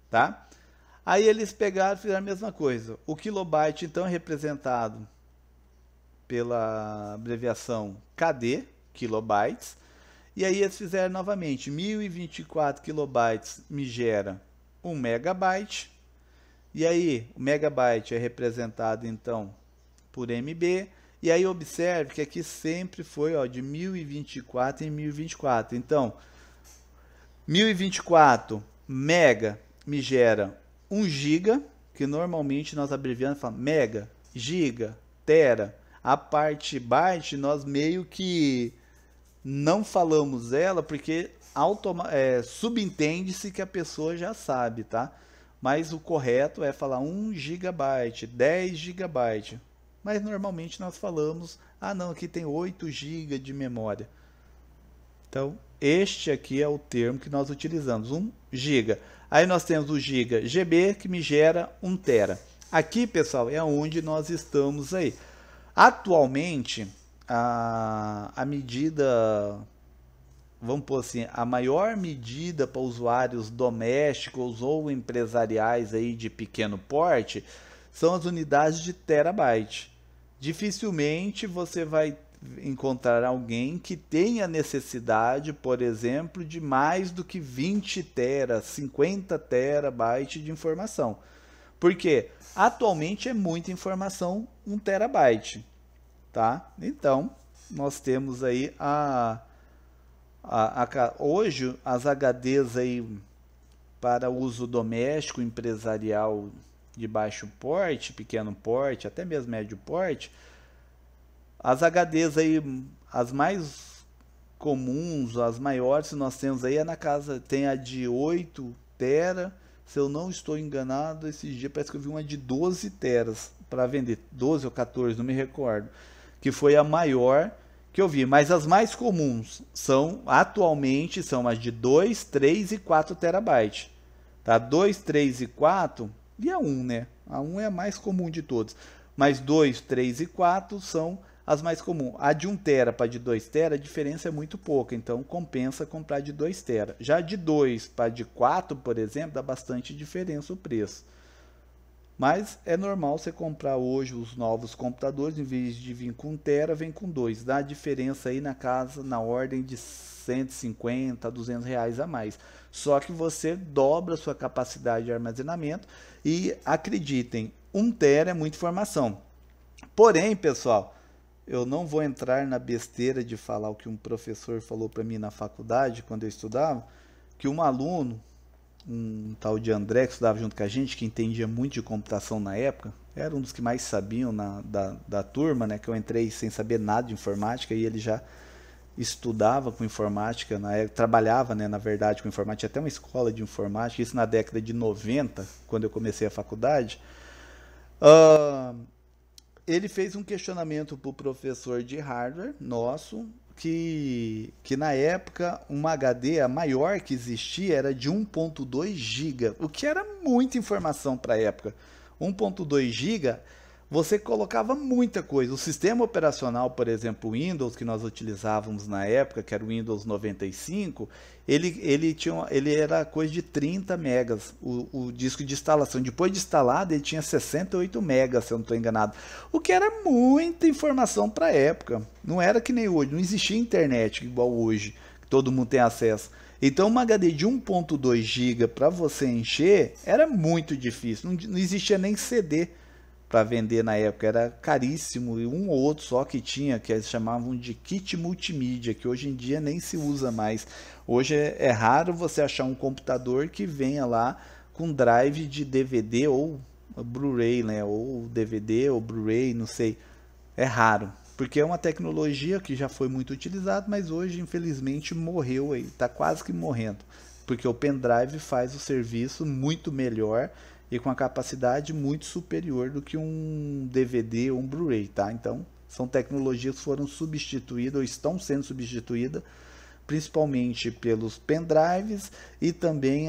tá? Aí eles pegaram e fizeram a mesma coisa. O kilobyte, então, é representado pela abreviação KD, kilobytes, e aí eles fizeram novamente, 1024 kilobytes me gera 1 megabyte, e aí o megabyte é representado então por MB, e aí observe que aqui sempre foi de 1024 em 1024, então 1024 mega me gera 1 giga, que normalmente nós abreviamos, falamos mega, giga, tera. A parte byte nós meio que não falamos ela porque subentende-se que a pessoa já sabe, tá? Mas o correto é falar 1 gigabyte, 10 gigabyte. Mas normalmente nós falamos, não, aqui tem 8 GB de memória. Então, este aqui é o termo que nós utilizamos, 1 GB. Aí nós temos o giga GB que me gera 1 tera. Aqui, pessoal, é onde nós estamos aí. Atualmente, a medida, vamos pôr assim, a maior medida para usuários domésticos ou empresariais aí de pequeno porte são as unidades de terabyte. Dificilmente você vai encontrar alguém que tenha necessidade, por exemplo, de mais do que 20 tera, 50 terabytes de informação. Porque atualmente é muita informação, 1 terabyte, tá? Então, nós temos aí hoje as HDs aí para uso doméstico, empresarial de baixo porte, pequeno porte, até mesmo médio porte. As HDs aí as mais comuns, as maiores que nós temos aí é na casa, tem a de 8 tera, se eu não estou enganado, esses dias parece que eu vi uma de 12 teras para vender, 12 ou 14, não me recordo, que foi a maior que eu vi, mas as mais comuns são, atualmente, são as de 2, 3 e 4 terabytes, tá? 2, 3 e 4, e a 1, né? A 1 é a mais comum de todos, mas 2, 3 e 4 são as mais comuns. A de 1 tera para de 2 tera, a diferença é muito pouca, então compensa comprar de 2 tera. Já de 2 para de 4, por exemplo, dá bastante diferença o preço. Mas é normal você comprar hoje os novos computadores, em vez de vir com 1 tera, vem com 2. Dá diferença aí na casa, na ordem de 150 a 200 reais a mais. Só que você dobra a sua capacidade de armazenamento e acreditem, 1 tera é muita informação. Porém, pessoal, eu não vou entrar na besteira de falar o que um professor falou para mim na faculdade, quando eu estudava, que um aluno, um tal de André, que estudava junto com a gente, que entendia muito de computação na época, era um dos que mais sabiam da turma, né, que eu entrei sem saber nada de informática, e ele já estudava com informática, trabalhava, né, na verdade, com informática, até uma escola de informática, isso na década de 90, quando eu comecei a faculdade. Ele fez um questionamento para o professor de hardware nosso, que na época uma HD, a maior que existia, era de 1.2 GB, o que era muita informação para a época. 1.2 GB, você colocava muita coisa. O sistema operacional, por exemplo, o Windows, que nós utilizávamos na época, que era o Windows 95, ele era coisa de 30 megas, o disco de instalação. Depois de instalado, ele tinha 68 megas, se eu não estou enganado. O que era muita informação para a época. Não era que nem hoje, não existia internet igual hoje, que todo mundo tem acesso. Então, uma HD de 1.2 GB para você encher, era muito difícil. Não existia nem CD para vender na época, era caríssimo, e um ou outro só que tinha, que eles chamavam de kit multimídia, que hoje em dia nem se usa mais. Hoje é raro você achar um computador que venha lá com drive de DVD ou Blu-ray, né? Ou DVD ou Blu-ray, não sei. É raro, porque é uma tecnologia que já foi muito utilizada, mas hoje infelizmente morreu aí, está quase que morrendo, porque o pendrive faz o serviço muito melhor e com a capacidade muito superior do que um DVD ou um Blu-ray, tá? Então, são tecnologias que foram substituídas ou estão sendo substituídas, principalmente pelos pendrives e também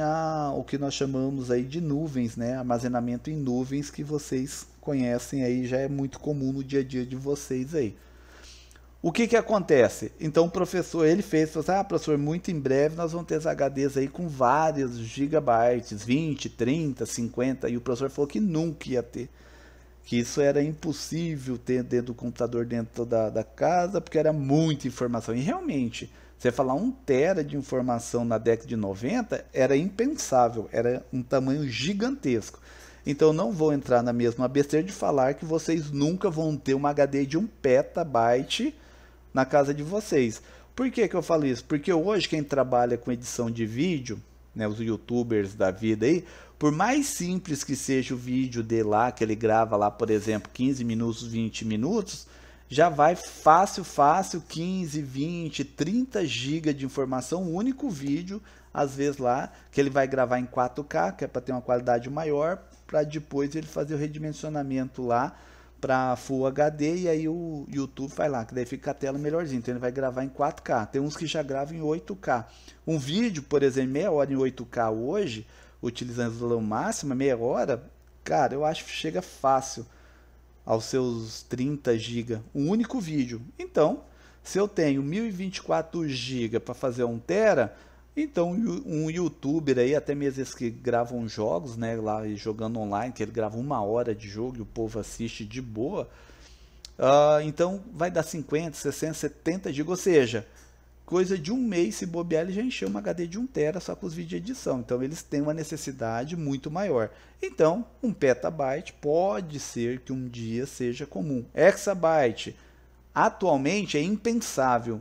o que nós chamamos aí de nuvens, né? Armazenamento em nuvens, que vocês conhecem aí, já é muito comum no dia a dia de vocês aí. O que acontece? Então o professor, ele falou assim, professor, muito em breve nós vamos ter as HDs aí com vários gigabytes, 20, 30, 50, e o professor falou que nunca ia ter, que isso era impossível ter dentro do computador dentro da casa, porque era muita informação, e realmente, você falar 1 tera de informação na década de 90, era impensável, era um tamanho gigantesco. Então não vou entrar na mesma besteira de falar que vocês nunca vão ter uma HD de 1 petabyte na casa de vocês. Por que eu falo isso? Porque hoje quem trabalha com edição de vídeo, né, os youtubers da vida aí, por mais simples que seja o vídeo dele lá, que ele grava lá, por exemplo, 15 minutos, 20 minutos, já vai fácil, 15, 20, 30 GB de informação, um único vídeo, às vezes lá, que ele vai gravar em 4K, que é para ter uma qualidade maior, para depois ele fazer o redimensionamento lá para Full HD, e aí o YouTube faz lá, que daí fica a tela melhorzinha, então ele vai gravar em 4K, tem uns que já gravam em 8K. Um vídeo, por exemplo, meia hora em 8K hoje, utilizando a resolução máxima, meia hora, cara, eu acho que chega fácil aos seus 30 GB, um único vídeo. Então, se eu tenho 1024 GB para fazer 1 tera, então um youtuber aí, até mesmo esses que gravam jogos, né, lá jogando online, que ele grava 1 hora de jogo e o povo assiste de boa, então vai dar 50, 60, 70 GB, ou seja, coisa de um mês, se bobear, ele já encheu uma HD de 1 tera só com os vídeos de edição. Então eles têm uma necessidade muito maior. Então 1 petabyte pode ser que um dia seja comum. Exabyte, atualmente é impensável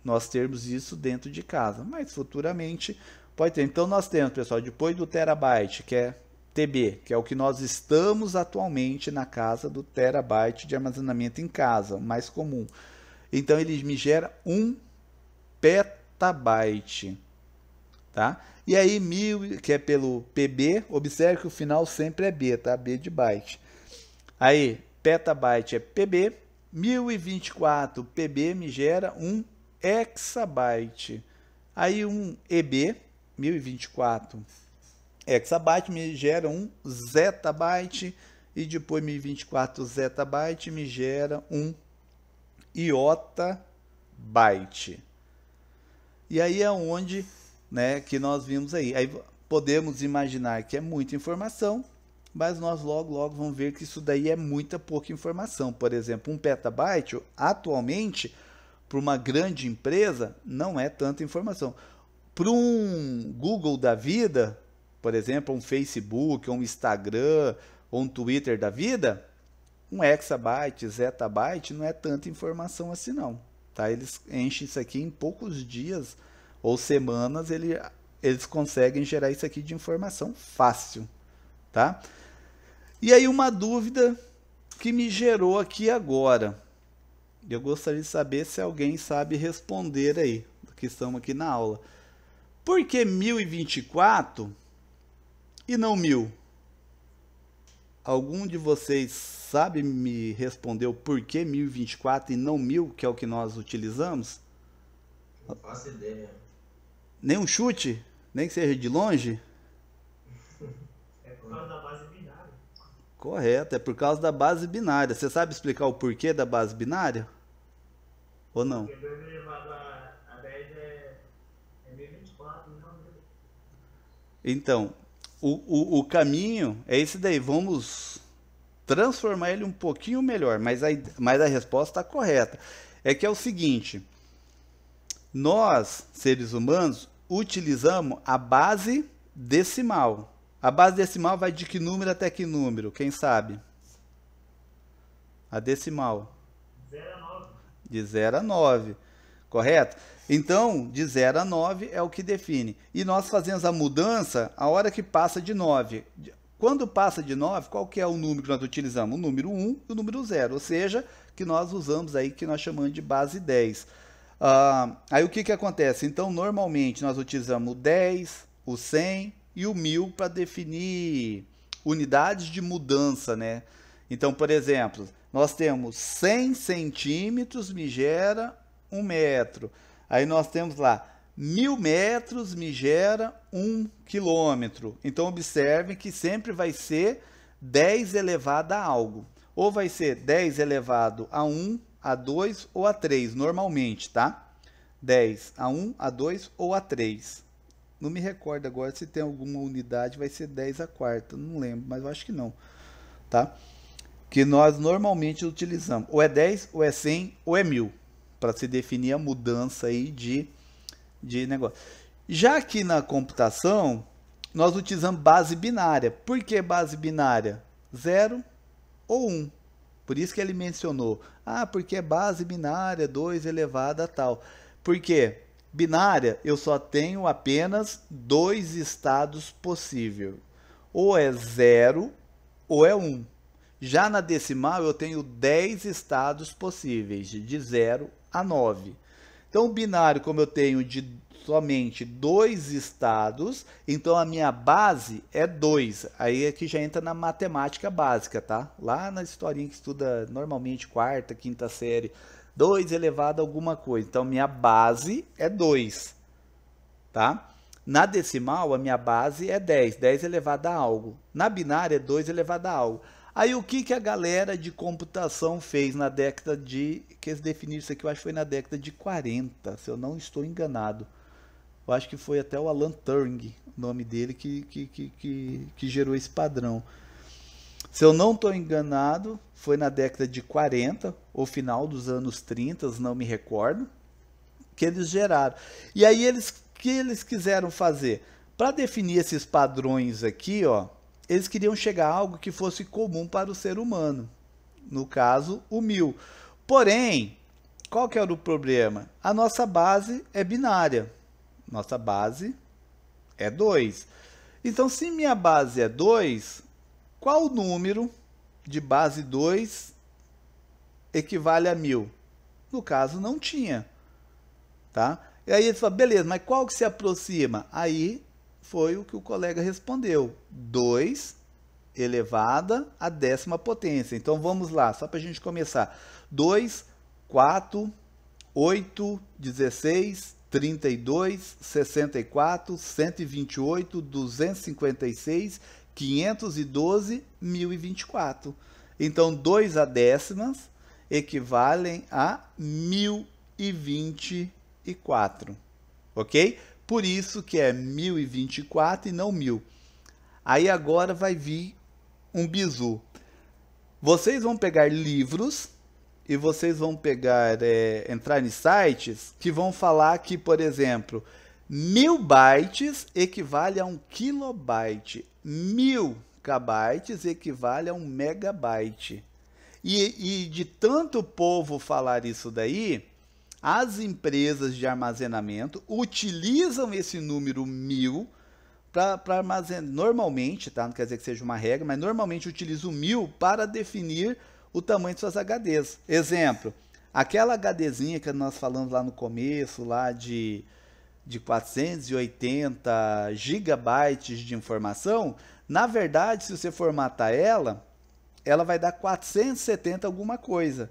nós termos isso dentro de casa, mas futuramente pode ter. Então nós temos, pessoal, depois do terabyte, que é TB, que é o que nós estamos atualmente na casa do terabyte de armazenamento em casa, o mais comum. Então ele me gera 1 petabyte, tá? E aí 1000, que é pelo PB, observe que o final sempre é B, tá? B de byte. Aí, petabyte é PB, 1024 PB me gera 1 hexabyte. Aí um EB, 1024 hexabyte me gera 1 zettabyte, e depois 1024 zettabyte me gera 1 iotabyte. E aí é onde, né, que nós vimos aí. Aí podemos imaginar que é muita informação, mas nós logo vamos ver que isso daí é muita pouca informação. Por exemplo, 1 petabyte, atualmente, para uma grande empresa, não é tanta informação. Para um Google da vida, por exemplo, um Facebook, um Instagram, ou um Twitter da vida, 1 hexabyte, zettabyte, não é tanta informação assim não. Tá? Eles enchem isso aqui em poucos dias ou semanas, eles conseguem gerar isso aqui de informação fácil. Tá? E aí uma dúvida que me gerou aqui agora. Eu gostaria de saber se alguém sabe responder aí, que estamos aqui na aula. Por que 1024 e não 1000? Algum de vocês sabe me responder o porquê 1024 e não 1000, que é o que nós utilizamos? Não faço ideia. Nem um chute? Nem que seja de longe? É por causa da base binária. Correto, é por causa da base binária. Você sabe explicar o porquê da base binária? Ou não? Porque 2 elevado a 10 é 1024, não 1000. Então, o caminho é esse daí. Vamos transformar ele um pouquinho melhor, mas a resposta está correta. É que é o seguinte: nós, seres humanos, utilizamos a base decimal. A base decimal vai de que número até que número? Quem sabe? A decimal. 0 a 9. De 0 a 9. Correto? Então, de 0 a 9 é o que define. E nós fazemos a mudança a hora que passa de 9. Quando passa de 9, qual que é o número que nós utilizamos? O número 1 e o número 0. Ou seja, que nós usamos aí, que nós chamamos de base 10. Aí o que acontece? Então, normalmente, nós utilizamos o 10, o 100 e o 1000 para definir unidades de mudança, né? Então, por exemplo, nós temos 100 centímetros me gera 1 metro. Aí nós temos lá 1000 metros me gera 1 quilômetro. Então, observem que sempre vai ser 10 elevado a algo. Ou vai ser 10 elevado a 1, a 2 ou a 3, normalmente, tá? 10 a 1, a 2 ou a 3. Não me recordo agora se tem alguma unidade, vai ser 10 a quarta, não lembro, mas eu acho que não, tá? Que nós normalmente utilizamos, ou é 10, ou é 100, ou é 1000, para se definir a mudança aí de negócio. Já aqui na computação, nós utilizamos base binária. Por que base binária? 0 ou 1. Por isso que ele mencionou, porque é base binária, 2 elevado a tal. Por quê? Binária, eu só tenho apenas 2 estados possíveis. Ou é 0 ou é 1. Já na decimal, eu tenho 10 estados possíveis, de 0 a 9. Então, o binário, como eu tenho somente 2 estados, então a minha base é 2. Aí aqui já entra na matemática básica, tá? Lá na historinha que estuda normalmente quarta, quinta série, 2 elevado a alguma coisa. Então, minha base é 2, tá? Na decimal, a minha base é 10, 10 elevado a algo. Na binária, é 2 elevado a algo. Aí, o que a galera de computação fez na década de... que eles definiram isso aqui, eu acho que foi na década de 40, se eu não estou enganado. Eu acho que foi até o Alan Turing, o nome dele, que gerou esse padrão. Se eu não estou enganado, foi na década de 40, ou final dos anos 30, não me recordo, que eles geraram. E aí, que eles quiseram fazer? Para definir esses padrões aqui, ó, eles queriam chegar a algo que fosse comum para o ser humano. No caso, o 1000. Porém, qual que era o problema? A nossa base é binária. Nossa base é 2. Então, se minha base é 2, qual número de base 2 equivale a 1000? no caso não tinha, tá? E aí ele falou, beleza, mas qual que se aproxima? Aí foi o que o colega respondeu, 2 elevada à 10ª potência. Então vamos lá, só para a gente começar. 2, 4, 8, 16, 32, 64, 128, 256, 512, 1024. Então 2 a décimas equivalem a 1024, ok? Por isso que é 1024 e não 1000. Aí agora vai vir um bizu. Vocês vão pegar livros e vocês vão pegar, entrar em sites que vão falar que, por exemplo, 1000 bytes equivale a 1 kilobyte. 1000 kbytes equivale a 1 megabyte. E de tanto povo falar isso daí, as empresas de armazenamento utilizam esse número 1000 para armazenar. Normalmente, tá? Não quer dizer que seja uma regra, mas normalmente utiliza o 1000 para definir o tamanho de suas HDs. Exemplo, aquela HDzinha que nós falamos lá no começo, lá de 480 gigabytes de informação, na verdade, se você formatar ela vai dar 470 alguma coisa,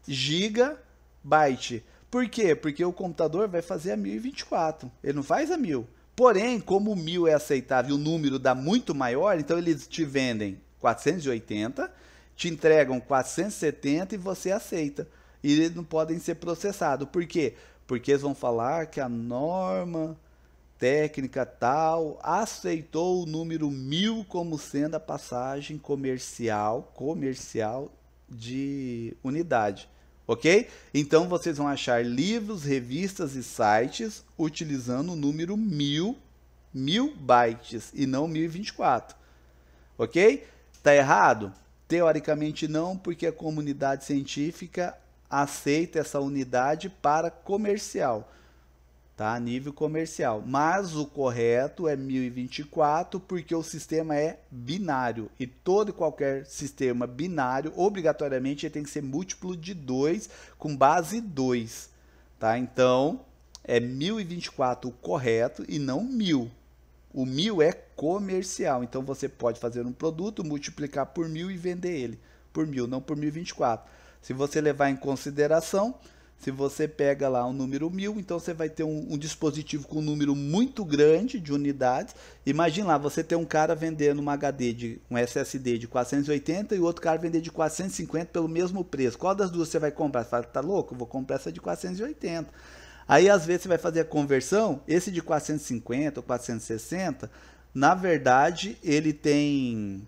gigabyte. Por quê? Porque o computador vai fazer a 1024, ele não faz a 1000. Porém, como o 1000 é aceitável e o número dá muito maior, então eles te vendem 480, te entregam 470 e você aceita. E eles não podem ser processados. Por quê? Porque eles vão falar que a norma técnica tal aceitou o número 1000 como sendo a passagem comercial de unidade. Ok? Então vocês vão achar livros, revistas e sites utilizando o número 1000 bytes e não 1024. Ok? Tá errado? Teoricamente não, porque a comunidade científica aceita essa unidade para comercial, tá? A nível comercial. Mas o correto é 1024, porque o sistema é binário. E todo e qualquer sistema binário, obrigatoriamente, ele tem que ser múltiplo de 2, com base 2. Tá? Então, é 1024 o correto e não 1000. O 1000 é comercial. Então, você pode fazer um produto, multiplicar por 1000 e vender ele por 1000, não por 1024. Se você levar em consideração, se você pega lá o número 1000, então você vai ter um dispositivo com um número muito grande de unidades. Imagina lá, você tem um cara vendendo uma HD, um SSD de 480 e o outro cara vender de 450 pelo mesmo preço. Qual das duas você vai comprar? Você fala, tá louco? Eu vou comprar essa de 480. Aí, às vezes, você vai fazer a conversão, esse de 450 ou 460, na verdade, ele tem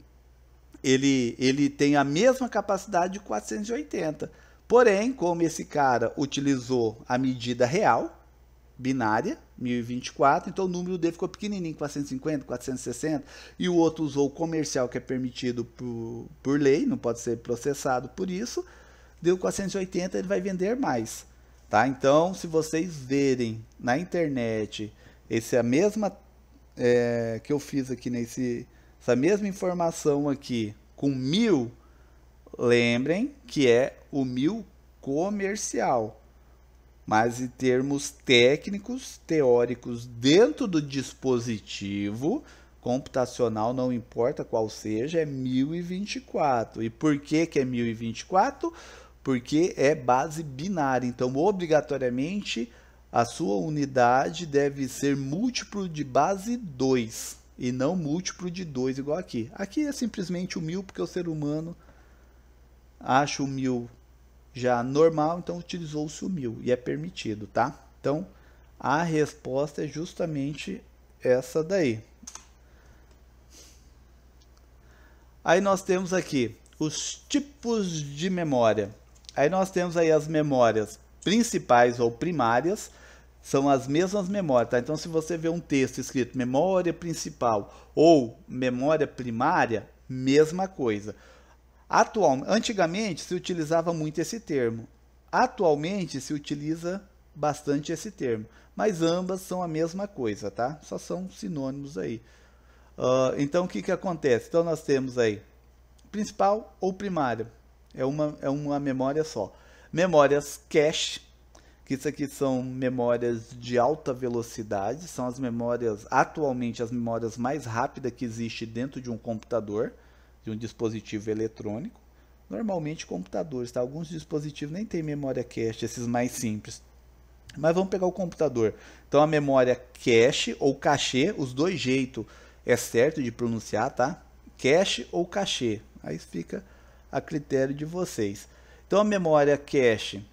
a mesma capacidade de 480. Porém, como esse cara utilizou a medida real, binária, 1024, então o número dele ficou pequenininho, 450, 460, e o outro usou o comercial, que é permitido por lei, não pode ser processado por isso, deu 480, ele vai vender mais. Tá? Então, se vocês verem na internet a mesma que eu fiz aqui, essa mesma informação aqui com 1000, lembrem que é o 1000 comercial, mas em termos técnicos, teóricos, dentro do dispositivo computacional, não importa qual seja, é 1024. E por que é 1024? Porque é base binária, então obrigatoriamente a sua unidade deve ser múltiplo de base 2 e não múltiplo de 2 igual aqui. Aqui é simplesmente o 1000 porque o ser humano acha o 1000 já normal, então utilizou-se o 1000 e é permitido, tá? Então a resposta é justamente essa daí. Aí nós temos aqui os tipos de memória. Aí nós temos aí as memórias principais ou primárias, são as mesmas memórias, tá? Então, se você vê um texto escrito memória principal ou memória primária, mesma coisa. Antigamente se utilizava muito esse termo. Atualmente se utiliza bastante esse termo, mas ambas são a mesma coisa, tá? Só são sinônimos aí. Então, o que acontece? Então, nós temos aí principal ou primária. É uma memória só. Memórias cache, que isso aqui são memórias de alta velocidade, são as memórias, atualmente as memórias mais rápidas que existe dentro de um computador, de um dispositivo eletrônico. Normalmente computadores, tá? Alguns dispositivos nem tem memória cache, esses mais simples. Mas vamos pegar o computador. Então a memória cache ou cachê, os dois jeitos é certo de pronunciar, tá? Cache ou cachê, aí fica a critério de vocês. Então a memória cache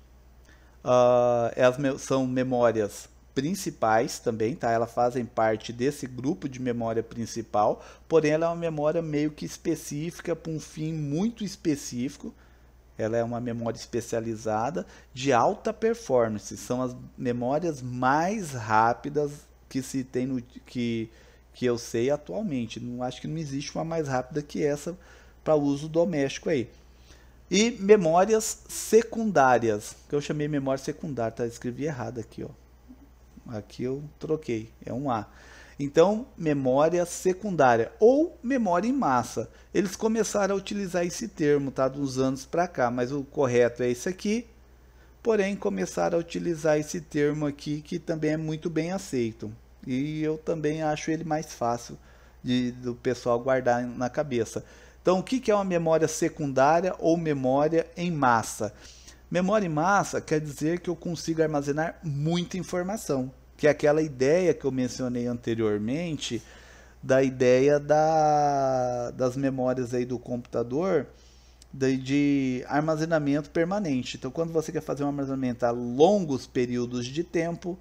são memórias principais também, tá? Elas fazem parte desse grupo de memória principal, porém ela é uma memória meio que específica para um fim muito específico. Ela é uma memória especializada de alta performance. São as memórias mais rápidas que se tem que eu sei atualmente. Não acho que não existe uma mais rápida que essa para uso doméstico aí. E memórias secundárias, que eu chamei memória secundária, tá? Escrevi errado aqui, ó. Aqui eu troquei, é um A. Então, memória secundária ou memória em massa. Eles começaram a utilizar esse termo, tá? Dos anos para cá, mas o correto é esse aqui. Porém, começaram a utilizar esse termo aqui, que também é muito bem aceito. E eu também acho ele mais fácil do pessoal guardar na cabeça. Então, o que é uma memória secundária ou memória em massa? Memória em massa quer dizer que eu consigo armazenar muita informação, que é aquela ideia que eu mencionei anteriormente, da ideia das memórias aí do computador, de armazenamento permanente. Então, quando você quer fazer um armazenamento a longos períodos de tempo,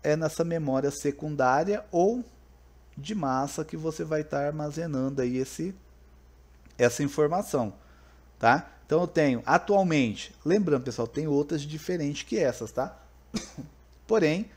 é nessa memória secundária ou de massa que você vai estar armazenando aí essa informação, tá? Então eu tenho atualmente, lembrando pessoal, tem outras diferentes que essas, tá? Porém,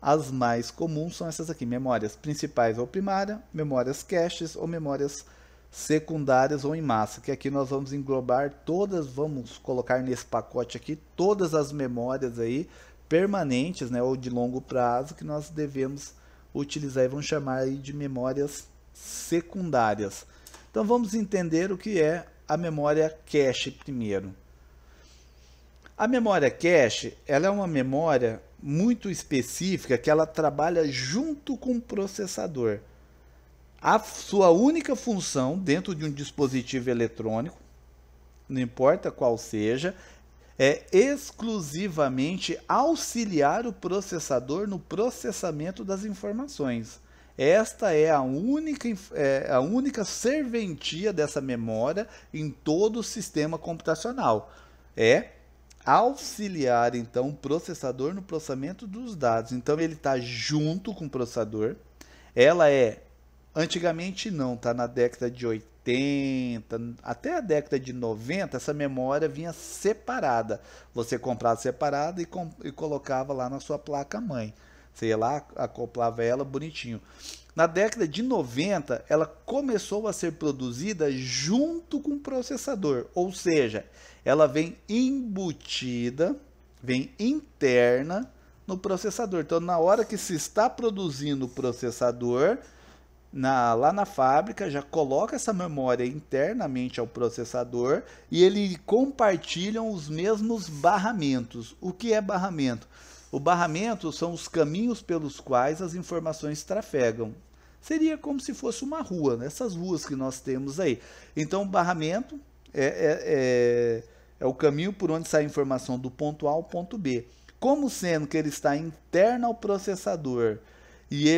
as mais comuns são essas aqui, memórias principais ou primárias, memórias caches ou memórias secundárias ou em massa, que aqui nós vamos englobar todas, vamos colocar nesse pacote aqui todas as memórias aí permanentes, né, ou de longo prazo que nós devemos utilizar e vamos chamar aí de memórias secundárias. Então vamos entender o que é a memória cache primeiro. A memória cache, ela é uma memória muito específica que ela trabalha junto com o processador. A sua única função dentro de um dispositivo eletrônico, não importa qual seja, é exclusivamente auxiliar o processador no processamento das informações. Esta é a única serventia dessa memória em todo o sistema computacional. É auxiliar, então, o processador no processamento dos dados. Então, ele está junto com o processador. Ela antigamente não, tá? Na década de 80, até a década de 90, essa memória vinha separada. Você comprava separada e colocava lá na sua placa-mãe. Você ia lá, acoplava ela bonitinho. Na década de 90, ela começou a ser produzida junto com o processador. Ou seja, ela vem embutida, vem interna no processador. Então, na hora que se está produzindo o processador, lá na fábrica, já coloca essa memória internamente ao processador e ele compartilham os mesmos barramentos. O que é barramento? O barramento são os caminhos pelos quais as informações trafegam. Seria como se fosse uma rua, né? Essas ruas que nós temos aí. Então, o barramento é o caminho por onde sai a informação do ponto A ao ponto B. Como sendo que ele está interno ao processador e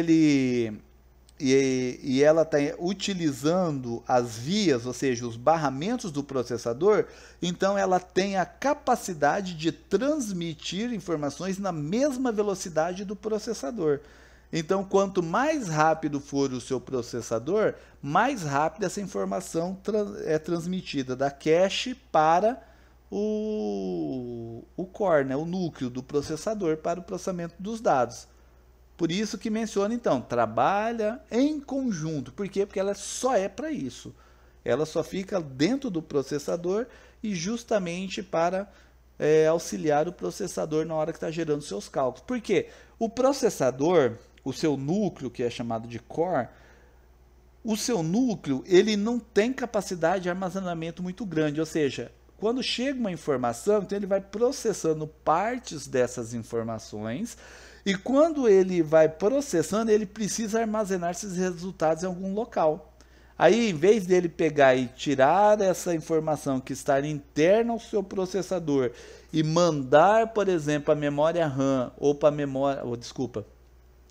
ela está utilizando as vias, ou seja, os barramentos do processador, então ela tem a capacidade de transmitir informações na mesma velocidade do processador. Então, quanto mais rápido for o seu processador, mais rápido essa informação é transmitida da cache para o core, né, o núcleo do processador para o processamento dos dados. Por isso que menciona, então, trabalha em conjunto. Por quê? Porque ela só é para isso. Ela só fica dentro do processador e justamente para auxiliar o processador na hora que está gerando seus cálculos. Por quê? O processador, o seu núcleo, que é chamado de core, o seu núcleo ele não tem capacidade de armazenamento muito grande. Ou seja, Quando chega uma informação, então ele vai processando partes dessas informações, e quando ele vai processando, ele precisa armazenar esses resultados em algum local. Aí, em vez dele pegar e tirar essa informação que está interna ao seu processador e mandar, por exemplo, a memória RAM ou para a memória,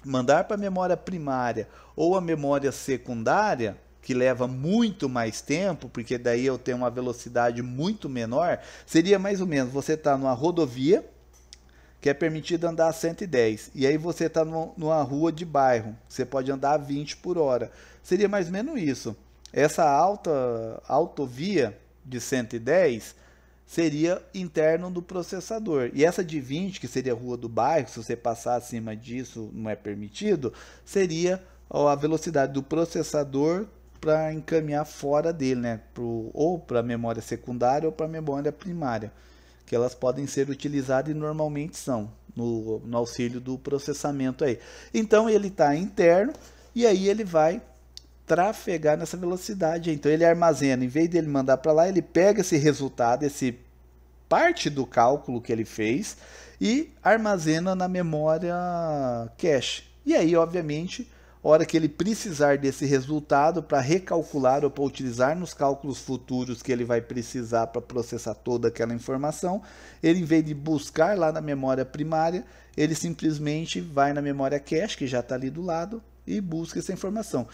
mandar para a memória primária ou a memória secundária, que leva muito mais tempo, porque daí eu tenho uma velocidade muito menor, seria mais ou menos, você está numa rodovia, que é permitido andar a 110, e aí você está numa rua de bairro, você pode andar a 20 por hora. Seria mais ou menos isso. Essa autovia de 110 seria interno do processador. E essa de 20, que seria a rua do bairro, se você passar acima disso não é permitido, seria a velocidade do processador para encaminhar fora dele, né? Ou para a memória secundária ou para a memória primária, que elas podem ser utilizadas e normalmente são, no auxílio do processamento aí. Então ele está interno e aí ele vai trafegar nessa velocidade. Então ele armazena, em vez dele mandar para lá, ele pega esse resultado, esse parte do cálculo que ele fez e armazena na memória cache. E aí, obviamente, a hora que ele precisar desse resultado para recalcular ou para utilizar nos cálculos futuros que ele vai precisar para processar toda aquela informação, ele, em vez de buscar lá na memória primária, ele simplesmente vai na memória cache, que já está ali do lado, e busca essa informação.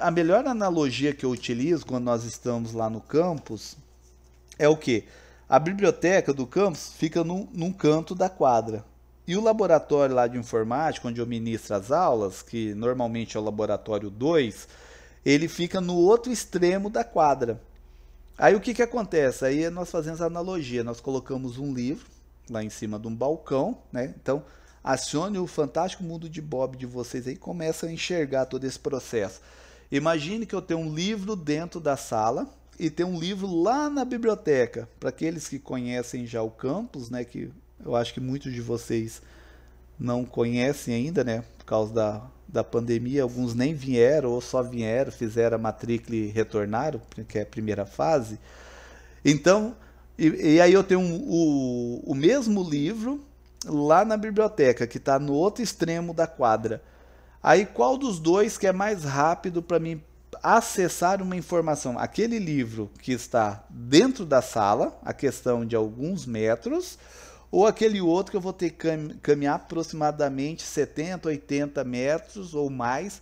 A melhor analogia que eu utilizo quando nós estamos lá no campus é o quê? A biblioteca do campus fica num canto da quadra. E o laboratório lá de informática, onde eu ministro as aulas, que normalmente é o laboratório 2, ele fica no outro extremo da quadra. Aí o que acontece? Aí nós fazemos a analogia, nós colocamos um livro lá em cima de um balcão, né? Então, acione o fantástico mundo de Bob de vocês aí e começa a enxergar todo esse processo. Imagine que eu tenho um livro dentro da sala e tem um livro lá na biblioteca. Para aqueles que conhecem já o campus, né, que eu acho que muitos de vocês não conhecem ainda, né, por causa da pandemia, alguns nem vieram ou só vieram, fizeram a matrícula e retornaram, que é a primeira fase. Então, e aí eu tenho o mesmo livro lá na biblioteca, que está no outro extremo da quadra. Aí qual dos dois que é mais rápido para mim acessar uma informação? Aquele livro que está dentro da sala, a questão de alguns metros, ou aquele outro que eu vou ter que caminhar aproximadamente 70, 80 metros ou mais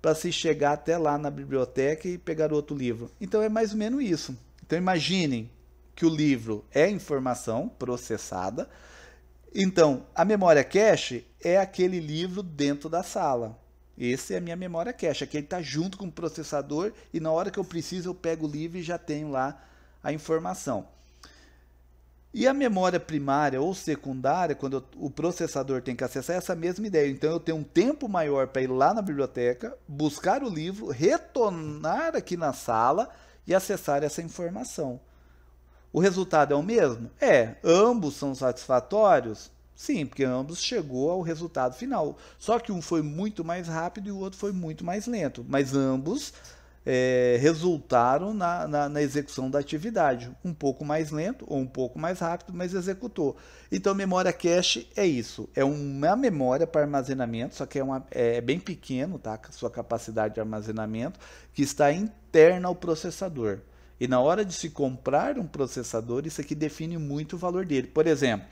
para se chegar até lá na biblioteca e pegar outro livro. Então é mais ou menos isso. Então imaginem que o livro é informação processada. Então, a memória cache é aquele livro dentro da sala. Esse é a minha memória cache, aquele está junto com o processador e na hora que eu preciso eu pego o livro e já tenho lá a informação. E a memória primária ou secundária, quando o processador tem que acessar, é essa mesma ideia. Então eu tenho um tempo maior para ir lá na biblioteca, buscar o livro, retornar aqui na sala e acessar essa informação. O resultado é o mesmo? É. Ambos são satisfatórios? Sim, porque ambos chegou ao resultado final. Só que um foi muito mais rápido e o outro foi muito mais lento. Mas ambos resultaram na execução da atividade. Um pouco mais lento ou um pouco mais rápido, mas executou. Então, memória cache é isso. É uma memória para armazenamento, só que é bem pequeno, tá? A sua capacidade de armazenamento, que está interna ao processador. E na hora de se comprar um processador, isso aqui define muito o valor dele. Por exemplo,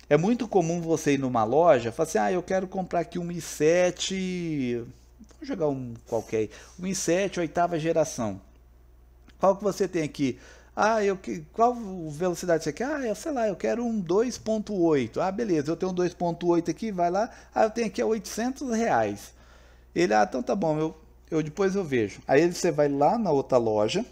é muito comum você ir numa loja e falar assim, eu quero comprar aqui um i7, vou jogar um qualquer, um i7 8ª geração. Qual que você tem aqui? Qual velocidade você quer? Sei lá, eu quero um 2.8. Beleza, eu tenho um 2.8 aqui, vai lá. Eu tenho aqui a R$800. Ele, então tá bom, depois eu vejo. Aí você vai lá na outra loja.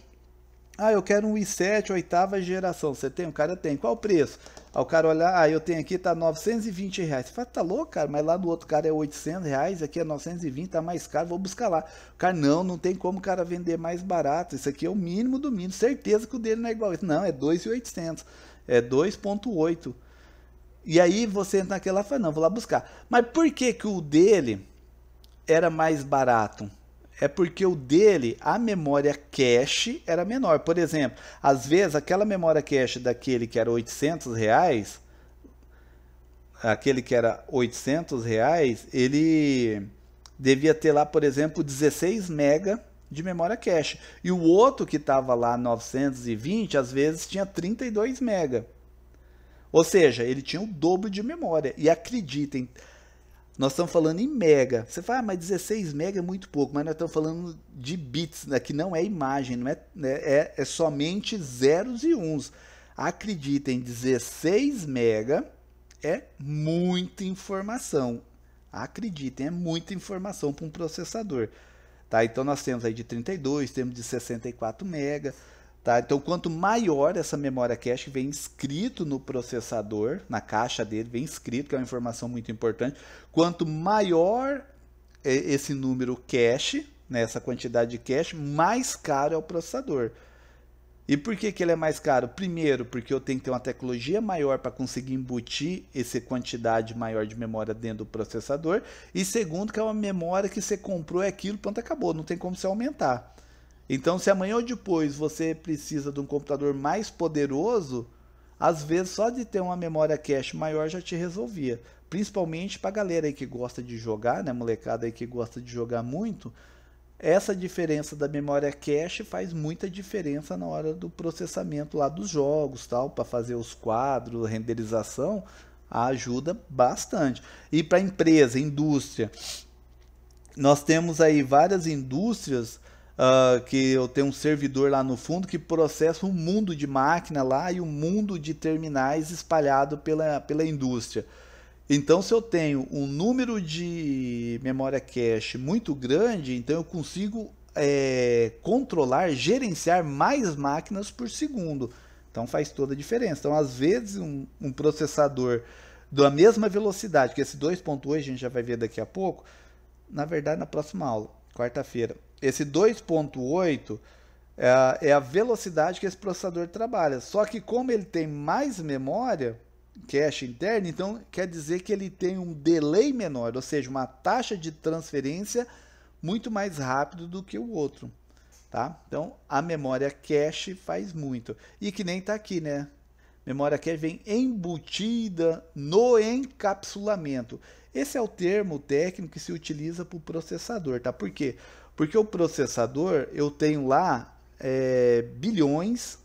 Eu quero um i7 8ª geração. Você tem? O cara tem. Qual o preço? O cara olha, eu tenho aqui, tá R$920. Você fala, tá louco, cara? Mas lá do outro cara é R$800, aqui é 920, tá mais caro, vou buscar lá. O cara, não tem como o cara vender mais barato. Isso aqui é o mínimo do mínimo. Certeza que o dele não é igual. Não, é 2.800. É 2.8. E aí você entra naquela e fala, não, vou lá buscar. Mas por que que o dele era mais barato? é porque o dele, a memória cache era menor. Por exemplo, às vezes aquela memória cache daquele que era R$800, aquele que era R$800, ele devia ter lá, por exemplo, 16 MB de memória cache. E o outro que estava lá 920, às vezes tinha 32 MB. Ou seja, ele tinha o dobro de memória. E acreditem, nós estamos falando em mega. Você fala, mas 16 mega é muito pouco, mas nós estamos falando de bits, né, que não é imagem, não é somente zeros e uns. Acreditem, 16 mega é muita informação. Acreditem, é muita informação para um processador. Tá? Então nós temos aí de 32, temos de 64 mega. Tá? Então quanto maior essa memória cache que vem escrito no processador, na caixa dele, vem escrito, que é uma informação muito importante. Quanto maior esse número cache, né, essa quantidade de cache, mais caro é o processador. E por que ele é mais caro? Primeiro, porque eu tenho que ter uma tecnologia maior para conseguir embutir essa quantidade maior de memória dentro do processador. E segundo, que é uma memória que você comprou, é aquilo, pronto, acabou, não tem como você aumentar. Então, se amanhã ou depois você precisa de um computador mais poderoso, às vezes só de ter uma memória cache maior já te resolvia. Principalmente para a galera aí que gosta de jogar, né, molecada aí que gosta de jogar muito, essa diferença da memória cache faz muita diferença na hora do processamento lá dos jogos, tal, para fazer os quadros, renderização, ajuda bastante. E para empresa, indústria, nós temos aí várias indústrias que eu tenho um servidor lá no fundo que processa um mundo de máquina lá e um mundo de terminais espalhado pela indústria. Então, se eu tenho um número de memória cache muito grande, então eu consigo controlar, gerenciar mais máquinas por segundo. Então faz toda a diferença. Então, às vezes, um processador da mesma velocidade, que esse 2.8 a gente já vai ver daqui a pouco, na verdade na próxima aula, quarta-feira. Esse 2.8 é a velocidade que esse processador trabalha. Só que como ele tem mais memória, cache interna, então quer dizer que ele tem um delay menor, ou seja, uma taxa de transferência muito mais rápido do que o outro. Tá? Então a memória cache faz muito. E que nem está aqui, né? Memória cache vem embutida no encapsulamento. Esse é o termo técnico que se utiliza para o processador, tá? Por quê? Porque o processador, eu tenho lá bilhões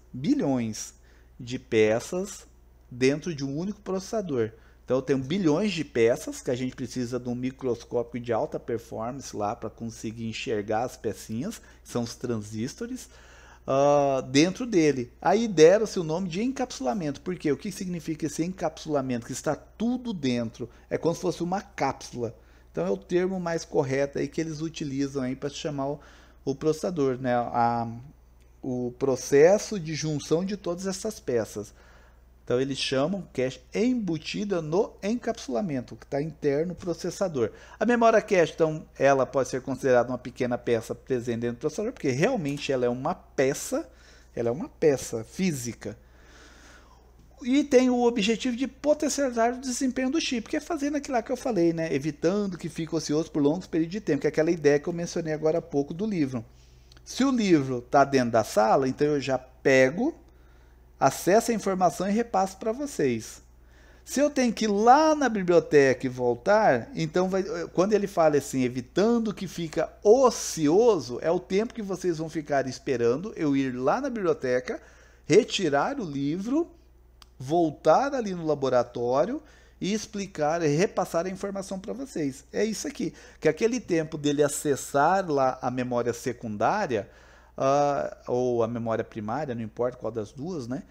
de peças dentro de um único processador. Então eu tenho bilhões de peças que a gente precisa de um microscópio de alta performance lá para conseguir enxergar as pecinhas, que são os transistores, dentro dele. Aí deram-se o nome de encapsulamento. Por quê? O que significa esse encapsulamento? Que está tudo dentro. É como se fosse uma cápsula. Então é o termo mais correto aí que eles utilizam aí para chamar o processador, né? O processo de junção de todas essas peças. Então eles chamam cache embutida no encapsulamento, que está interno no processador. A memória cache, então, ela pode ser considerada uma pequena peça presente dentro do processador, porque realmente ela é uma peça física. E tem o objetivo de potencializar o desempenho do chip, que é fazendo aquilo lá que eu falei, né? Evitando que fique ocioso por longos períodos de tempo, que é aquela ideia que eu mencionei agora há pouco do livro. Se o livro está dentro da sala, então eu já pego, acesso a informação e repasso para vocês. Se eu tenho que ir lá na biblioteca e voltar, então quando ele fala assim, evitando que fica ocioso, é o tempo que vocês vão ficar esperando eu ir lá na biblioteca, retirar o livro, voltar ali no laboratório e explicar e repassar a informação para vocês. É isso aqui, que aquele tempo dele acessar lá a memória secundária, ou a memória primária, não importa qual das duas, né?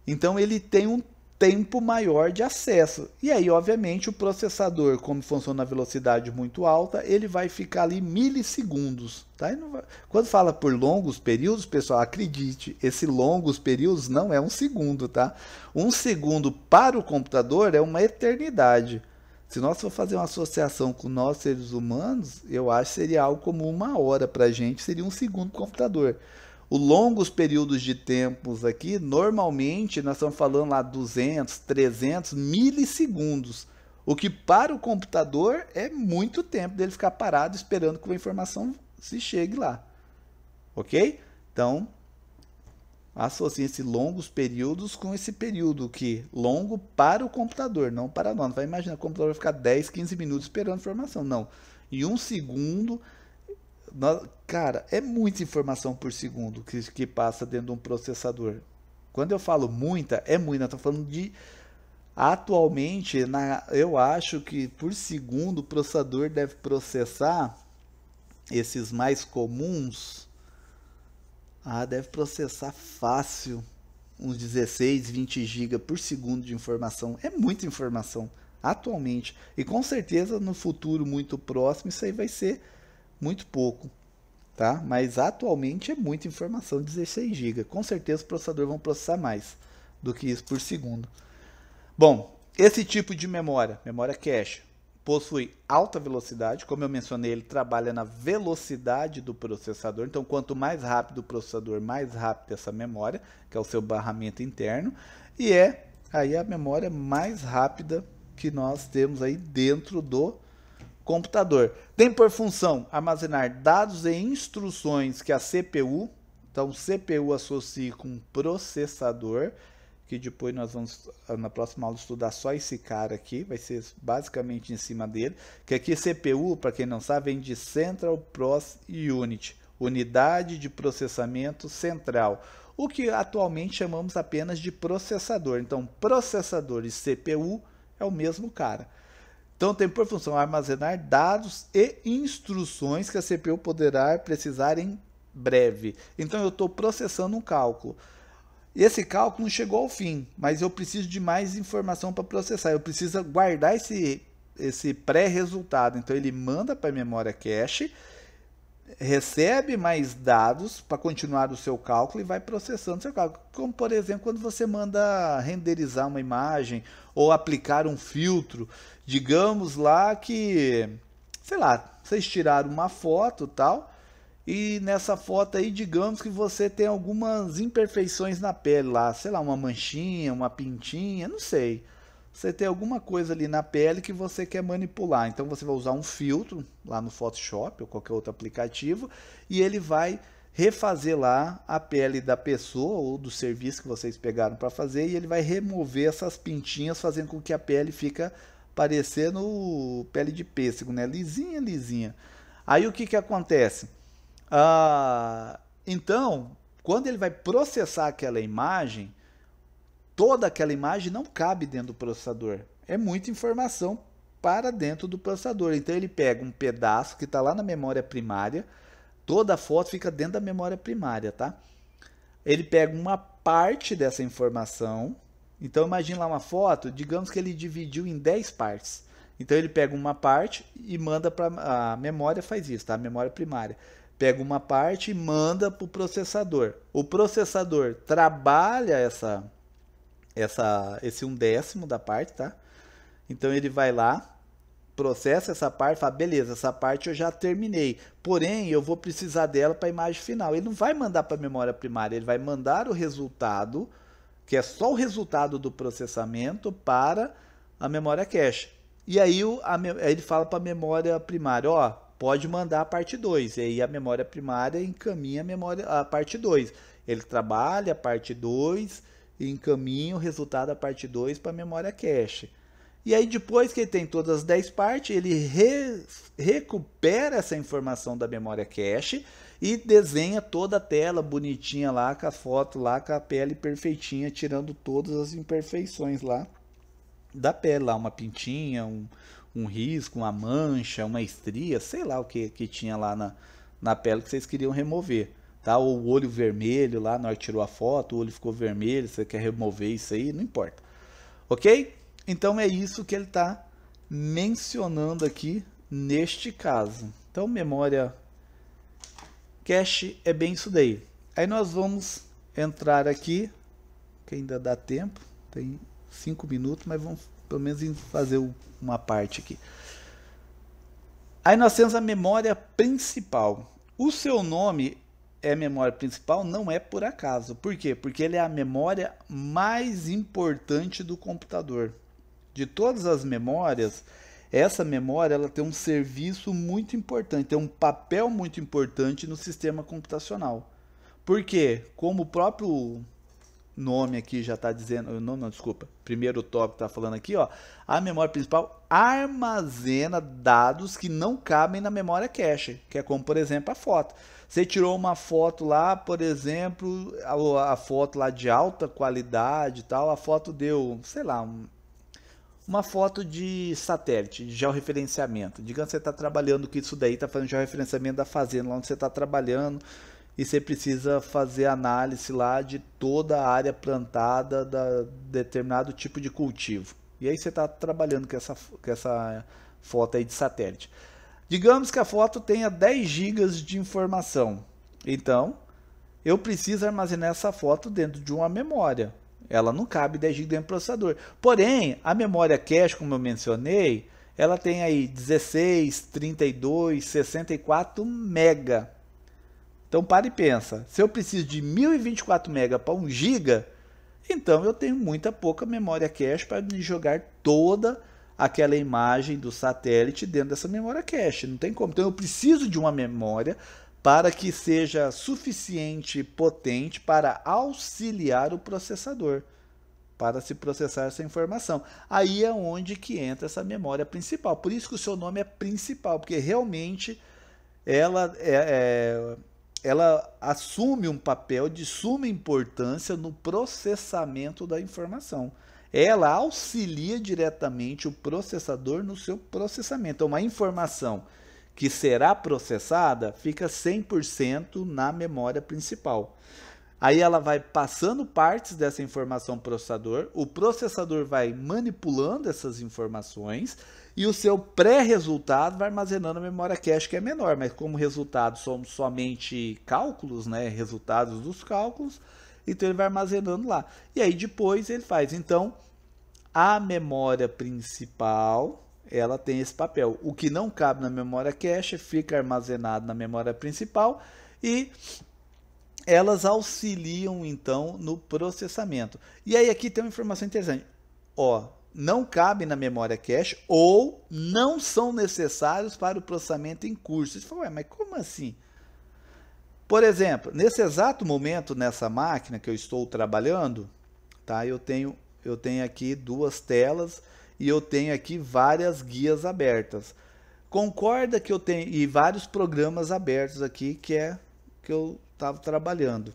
Então ele tem um tempo maior de acesso. E aí, obviamente, o processador, como funciona a velocidade muito alta, ele vai ficar ali milissegundos. Tá? Quando fala por longos períodos, pessoal, acredite, esse longos períodos não é um segundo, tá? Um segundo para o computador é uma eternidade. Se nós for fazer uma associação com nós seres humanos, eu acho que seria algo como 1 hora para a gente, seria um segundo computador. Os longos períodos de tempos aqui, normalmente nós estamos falando lá 200, 300 milissegundos. O que para o computador é muito tempo dele ficar parado esperando que a informação se chegue lá. Ok? Então, associe esses longos períodos com esse período que longo para o computador, não para nós. Não vai imaginar que o computador vai ficar 10, 15 minutos esperando informação. Não. Em um segundo, cara, é muita informação por segundo que passa dentro de um processador. Quando eu falo muita, é muita. Estou falando de... Atualmente, eu acho que por segundo o processador deve processar esses mais comuns. Deve processar fácil uns 16, 20 GB por segundo de informação. É muita informação atualmente. E com certeza no futuro muito próximo isso aí vai ser muito pouco. Tá? Mas atualmente é muita informação, 16 GB. Com certeza os processadores vão processar mais do que isso por segundo. Bom, esse tipo de memória cache, possui alta velocidade, como eu mencionei, ele trabalha na velocidade do processador, então quanto mais rápido o processador, mais rápido essa memória, que é o seu barramento interno, e é aí a memória mais rápida que nós temos aí dentro do computador. Tem por função armazenar dados e instruções que a CPU, então CPU associa com processador, que depois nós vamos, na próxima aula, estudar só esse cara aqui, vai ser basicamente em cima dele, que aqui CPU, para quem não sabe, vem de Central Process Unit, unidade de processamento central, o que atualmente chamamos apenas de processador. Então, processador e CPU é o mesmo cara. Então, tem por função armazenar dados e instruções que a CPU poderá precisar em breve. Então, eu estou processando um cálculo. Esse cálculo não chegou ao fim, mas eu preciso de mais informação para processar. Eu preciso guardar esse pré-resultado. Então, ele manda para a memória cache, recebe mais dados para continuar o seu cálculo e vai processando o seu cálculo. Como, por exemplo, quando você manda renderizar uma imagem ou aplicar um filtro. Digamos lá que, sei lá, vocês tiraram uma foto e tal, e nessa foto aí, digamos que você tem algumas imperfeições na pele lá, sei lá, uma manchinha, uma pintinha, não sei. Você tem alguma coisa ali na pele que você quer manipular. Então você vai usar um filtro lá no Photoshop ou qualquer outro aplicativo e ele vai refazer lá a pele da pessoa ou do serviço que vocês pegaram para fazer e ele vai remover essas pintinhas, fazendo com que a pele fica parecendo pele de pêssego, né? Lisinha, lisinha. Aí o que acontece? Então, quando ele vai processar aquela imagem, toda aquela imagem não cabe dentro do processador. É muita informação para dentro do processador. Então ele pega um pedaço que está lá na memória primária, toda a foto fica dentro da memória primária, tá? Ele pega uma parte dessa informação. Então imagine lá uma foto, digamos que ele dividiu em 10 partes. Então ele pega uma parte e manda para a memória, faz isso, tá? A memória primária. Pega uma parte e manda para o processador. O processador trabalha esse 1/10 da parte, tá? Então ele vai lá, processa essa parte, fala, beleza, essa parte eu já terminei. Porém, eu vou precisar dela para a imagem final. Ele não vai mandar para a memória primária, ele vai mandar o resultado, que é só o resultado do processamento, para a memória cache. E aí ele fala para a memória primária, ó, pode mandar a parte 2. E aí a memória primária encaminha a parte 2. Ele trabalha a parte 2 e encaminha o resultado da parte 2 para a memória cache. E aí depois que ele tem todas as 10 partes, ele recupera essa informação da memória cache e desenha toda a tela bonitinha lá, com a foto lá, com a pele perfeitinha, tirando todas as imperfeições lá da pele, lá uma pintinha, um risco, uma mancha, uma estria, sei lá o que tinha lá na pele que vocês queriam remover, tá? Ou o olho vermelho lá, na hora que tirou a foto, o olho ficou vermelho, você quer remover isso aí, não importa. Ok? Então é isso que ele está mencionando aqui neste caso. Então memória cache é bem isso daí. Aí nós vamos entrar aqui, que ainda dá tempo, tem 5 minutos, mas vamos pelo menos fazer uma parte aqui. Aí nós temos a memória principal. O seu nome é memória principal não é por acaso. Por quê? Porque ele é a memória mais importante do computador. De todas as memórias, essa memória ela tem um serviço muito importante, tem um papel muito importante no sistema computacional. Por quê? Como o próprio nome aqui já está dizendo, não, desculpa, primeiro tópico está falando aqui, ó, a memória principal armazena dados que não cabem na memória cache, que é como, por exemplo, a foto. Você tirou uma foto lá, por exemplo, a foto lá de alta qualidade e tal, a foto deu, sei lá, uma foto de satélite, de georreferenciamento. Digamos que você está trabalhando com isso daí, está fazendo georreferenciamento da fazenda, lá onde você está trabalhando, e você precisa fazer análise lá de toda a área plantada da determinado tipo de cultivo. E aí você está trabalhando com essa foto aí de satélite. Digamos que a foto tenha 10 GB de informação. Então, eu preciso armazenar essa foto dentro de uma memória. Ela não cabe 10 GB dentro do processador. Porém, a memória cache, como eu mencionei, ela tem aí 16, 32, 64 MB. Então, para e pensa. Se eu preciso de 1024 MB para 1 GB, então eu tenho muita pouca memória cache para jogar toda aquela imagem do satélite dentro dessa memória cache. Não tem como. Então, eu preciso de uma memória para que seja suficiente potente para auxiliar o processador, para se processar essa informação. Aí é onde que entra essa memória principal. Por isso que o seu nome é principal, porque realmente ela assume um papel de suma importância no processamento da informação. Ela auxilia diretamente o processador no seu processamento. Então, uma informação que será processada fica 100% na memória principal. Aí ela vai passando partes dessa informação para o processador vai manipulando essas informações e o seu pré-resultado vai armazenando a memória cache, que é menor, mas como resultado são somente cálculos, né, resultados dos cálculos, então ele vai armazenando lá. E aí depois ele faz. Então, a memória principal, ela tem esse papel. O que não cabe na memória cache fica armazenado na memória principal e elas auxiliam então no processamento. E aí aqui tem uma informação interessante. Ó, não cabe na memória cache ou não são necessários para o processamento em curso. Você fala, ué, mas como assim? Por exemplo, nesse exato momento, nessa máquina que eu estou trabalhando, tá? Eu tenho aqui duas telas e eu tenho aqui várias guias abertas. Concorda que eu tenho e vários programas abertos aqui que eu estava trabalhando,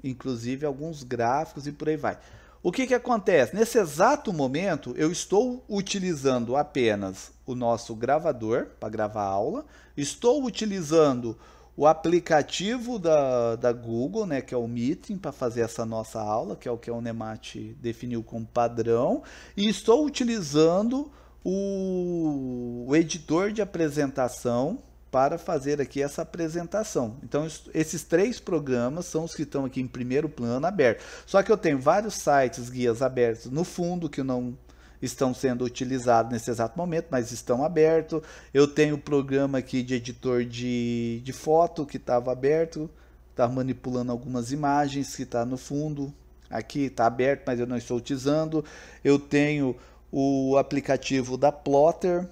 inclusive alguns gráficos e por aí vai. O que acontece? Nesse exato momento, eu estou utilizando apenas o nosso gravador para gravar a aula, estou utilizando o aplicativo da Google, né, que é o Meeting, para fazer essa nossa aula, que é o que a Unemat definiu como padrão, e estou utilizando o editor de apresentação para fazer aqui essa apresentação. Então, esses três programas são os que estão aqui em primeiro plano, aberto. Só que eu tenho vários sites, guias abertos no fundo, que não estão sendo utilizados nesse exato momento, mas estão abertos. Eu tenho o programa aqui de editor de foto, que estava aberto, está manipulando algumas imagens, que está no fundo. Aqui está aberto, mas eu não estou utilizando. Eu tenho o aplicativo da Plotter,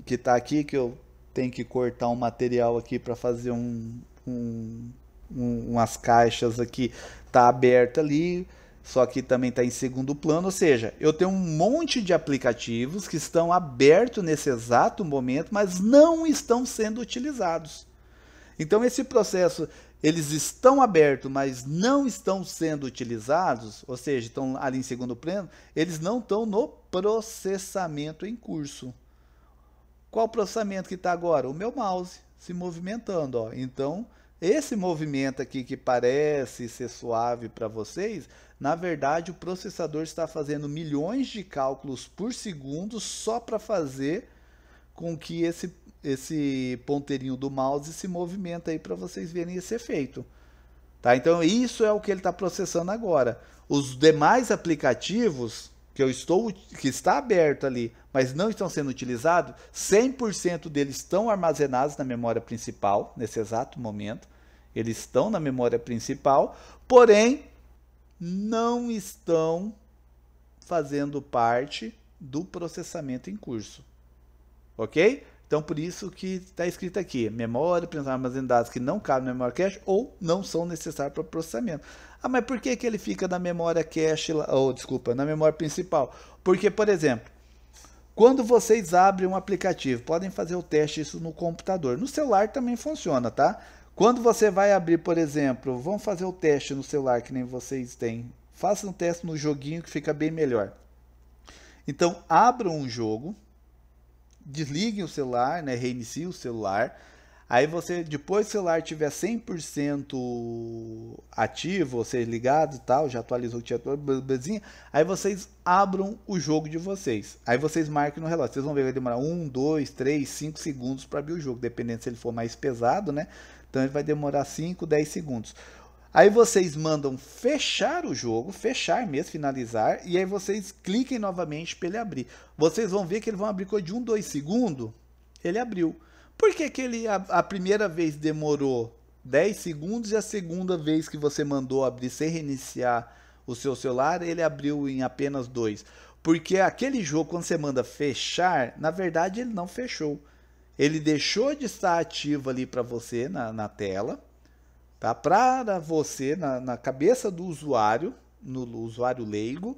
que está aqui, que eu tenho que cortar um material aqui para fazer umas caixas aqui, está aberto ali, só que também está em segundo plano, ou seja, eu tenho um monte de aplicativos que estão abertos nesse exato momento, mas não estão sendo utilizados. Então esse processo, eles estão abertos, mas não estão sendo utilizados, ou seja, estão ali em segundo plano, eles não estão no processamento em curso. Qual o processamento que está agora? O meu mouse se movimentando. Ó. Então, esse movimento aqui que parece ser suave para vocês, na verdade o processador está fazendo milhões de cálculos por segundo só para fazer com que esse ponteirinho do mouse se movimente aí para vocês verem esse efeito. Tá? Então, isso é o que ele está processando agora. Os demais aplicativos que está aberto ali, mas não estão sendo utilizados, 100% deles estão armazenados na memória principal, nesse exato momento. Eles estão na memória principal, porém, não estão fazendo parte do processamento em curso. ok? Então por isso que está escrito aqui, memória para armazenar dados que não cabem na memória cache ou não são necessários para o processamento. Ah, mas por que ele fica na memória cache, ou desculpa, na memória principal? Porque, por exemplo, quando vocês abrem um aplicativo, podem fazer o teste isso no computador. No celular também funciona, tá? Quando você vai abrir, por exemplo, vamos fazer o teste no celular que nem vocês têm. Façam um teste no joguinho que fica bem melhor. Então, abram um jogo, desliguem o celular, né? Reiniciem o celular. Aí você, depois que o celular estiver 100% ativo, ou seja, ligado e tal, já atualizou o tieto, belezinha, aí vocês abram o jogo de vocês. Aí vocês marquem no relógio. Vocês vão ver que vai demorar 1, 2, 3, 5 segundos para abrir o jogo, dependendo se ele for mais pesado, né? Então ele vai demorar 5, 10 segundos. Aí vocês mandam fechar o jogo, fechar mesmo, finalizar, e aí vocês cliquem novamente para ele abrir. Vocês vão ver que ele vai abrir coisa de 1, 2 segundos, ele abriu. Por que que ele a primeira vez demorou 10 segundos e a segunda vez que você mandou abrir sem reiniciar o seu celular, ele abriu em apenas 2? Porque aquele jogo, quando você manda fechar, na verdade ele não fechou. Ele deixou de estar ativo ali para você na tela, tá? Para você, na cabeça do usuário, no usuário leigo,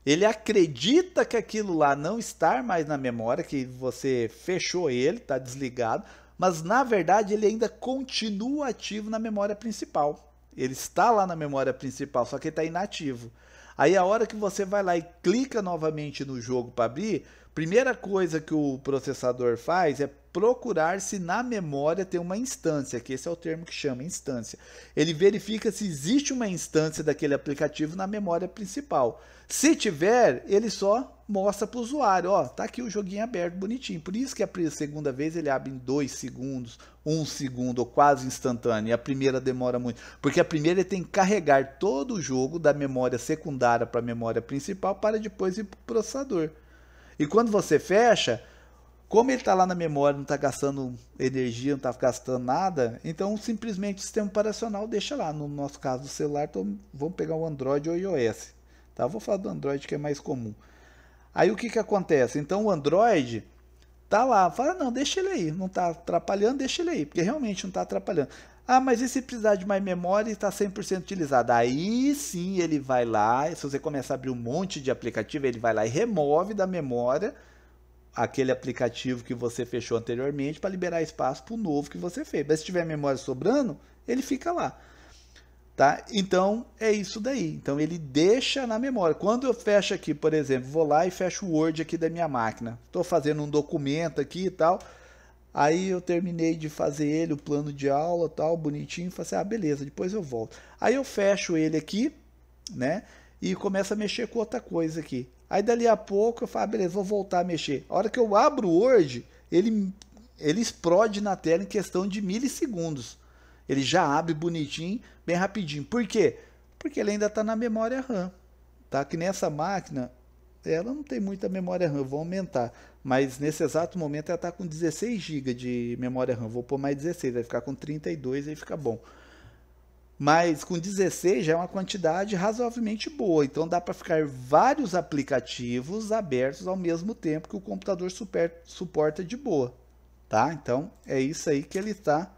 ele acredita que aquilo lá não está mais na memória, que você fechou ele, está desligado, mas na verdade ele ainda continua ativo na memória principal. Ele está lá na memória principal, só que ele está inativo. Aí a hora que você vai lá e clica novamente no jogo para abrir, primeira coisa que o processador faz é procurar se na memória tem uma instância, que esse é o termo que chama instância. Ele verifica se existe uma instância daquele aplicativo na memória principal. Se tiver, ele só mostra para o usuário, ó, tá aqui o joguinho aberto, bonitinho. Por isso que a segunda vez ele abre em 2 segundos, 1 segundo ou quase instantâneo. E a primeira demora muito, porque a primeira ele tem que carregar todo o jogo da memória secundária para a memória principal para depois ir para o processador. E quando você fecha, como ele está lá na memória, não está gastando energia, não está gastando nada, então simplesmente o sistema operacional deixa lá. No nosso caso do celular, então vamos pegar o Android ou o iOS. Tá? Vou falar do Android que é mais comum. Aí o que acontece? Então o Android tá lá, fala, não, deixa ele aí, não está atrapalhando, deixa ele aí, porque realmente não está atrapalhando. Ah, mas e se precisar de mais memória e está 100% utilizado? Aí sim ele vai lá, se você começar a abrir um monte de aplicativo, ele vai lá e remove da memória aquele aplicativo que você fechou anteriormente para liberar espaço para o novo que você fez. Mas se tiver memória sobrando, ele fica lá. Tá? Então é isso daí. Então ele deixa na memória. Quando eu fecho aqui, por exemplo, vou lá e fecho o Word aqui da minha máquina. Estou fazendo um documento aqui e tal. Aí eu terminei de fazer ele, o plano de aula, tal, bonitinho, falei assim, ah, beleza, depois eu volto. Aí eu fecho ele aqui, né, e começo a mexer com outra coisa aqui. Aí dali a pouco eu falo, ah, beleza, vou voltar a mexer. A hora que eu abro o Word, ele explode na tela em questão de milissegundos. Ele já abre bonitinho, bem rapidinho. Por quê? Porque ele ainda está na memória RAM, tá? Que nessa máquina, ela não tem muita memória RAM, eu vou aumentar. Mas nesse exato momento ela está com 16 GB de memória RAM. Vou pôr mais 16, vai ficar com 32 e fica bom. Mas com 16 já é uma quantidade razoavelmente boa. Então dá para ficar vários aplicativos abertos ao mesmo tempo que o computador suporta de boa. Tá? Então é isso aí que ele está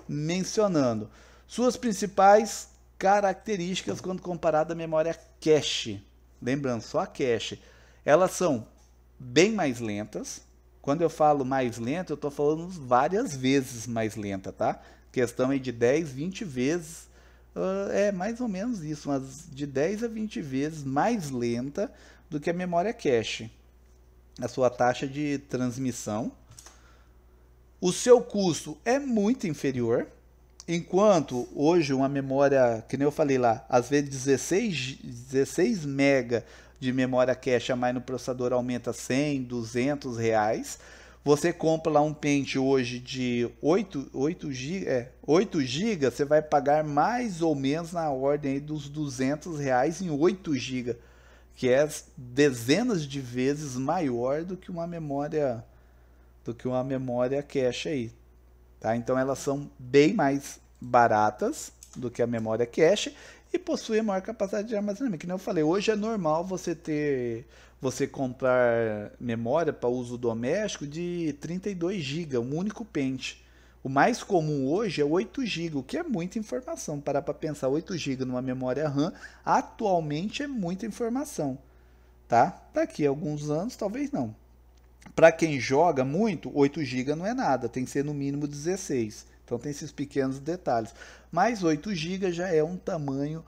mencionando. Suas principais características quando comparado à memória cache. Lembrando, só a cache. Elas são bem mais lentas. Quando eu falo mais lenta, eu estou falando várias vezes mais lenta, tá? Questão aí de 10, 20 vezes, é mais ou menos isso, mas de 10 a 20 vezes mais lenta do que a memória cache. A sua taxa de transmissão. O seu custo é muito inferior, enquanto hoje uma memória, que nem eu falei lá, às vezes 16 MB de memória cache a mais no processador aumenta 100, 200 reais. Você compra lá um pente hoje de 8 GB, você vai pagar mais ou menos na ordem aí dos 200 reais em 8 GB, que é dezenas de vezes maior do que uma memória cache aí. Tá? Então elas são bem mais baratas do que a memória cache e possuem maior capacidade de armazenamento. Que nem eu falei, hoje é normal você você comprar memória para uso doméstico de 32 GB, um único pente. O mais comum hoje é 8 GB, o que é muita informação. Parar para pensar, 8 GB numa memória RAM atualmente é muita informação, tá? Daqui a alguns anos talvez não. Para quem joga muito, 8 GB não é nada, tem que ser no mínimo 16. Então tem esses pequenos detalhes. Mas 8 GB já é um tamanho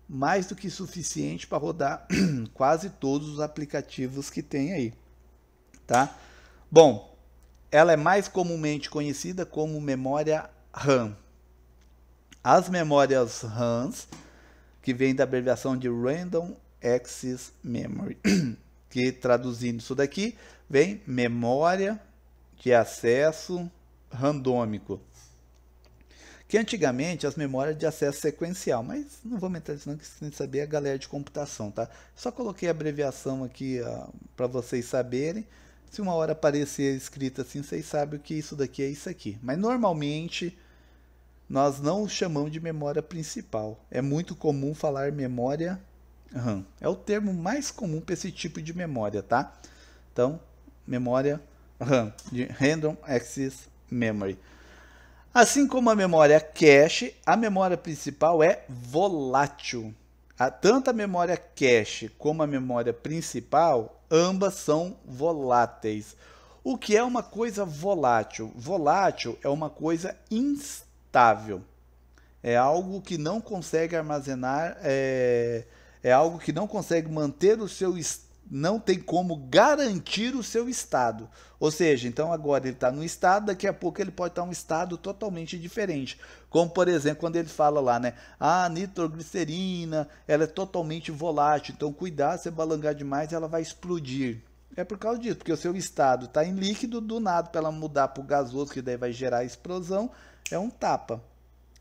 mais do que suficiente para rodar quase todos os aplicativos que tem aí, tá? Bom, ela é mais comumente conhecida como memória RAM. As memórias RAMs, que vem da abreviação de Random Access Memory, que traduzindo isso daqui, vem memória de acesso randômico. Que antigamente as memórias de acesso sequencial, mas não vou entrar nisso não, que sem saber a galera de computação, tá? Só coloquei a abreviação aqui para vocês saberem. Se uma hora aparecer escrito assim, vocês sabem o que isso daqui é isso aqui. Mas normalmente nós não chamamos de memória principal. É muito comum falar memória RAM. É o termo mais comum para esse tipo de memória, tá? Então, memória RAM, de Random Access Memory. Assim como a memória cache, a memória principal é volátil. Tanto a memória cache como a memória principal, ambas são voláteis. O que é uma coisa volátil? Volátil é uma coisa instável. É algo que não consegue armazenar, é algo que não consegue manter o seu estado. Não tem como garantir o seu estado. Ou seja, então agora ele está num estado, daqui a pouco ele pode estar em um estado totalmente diferente. Como, por exemplo, quando ele fala lá, né? A nitroglicerina, ela é totalmente volátil, então cuidado, se balangar demais, ela vai explodir. É por causa disso, porque o seu estado está em líquido, do nada, para ela mudar para o gasoso, que daí vai gerar explosão, é um tapa.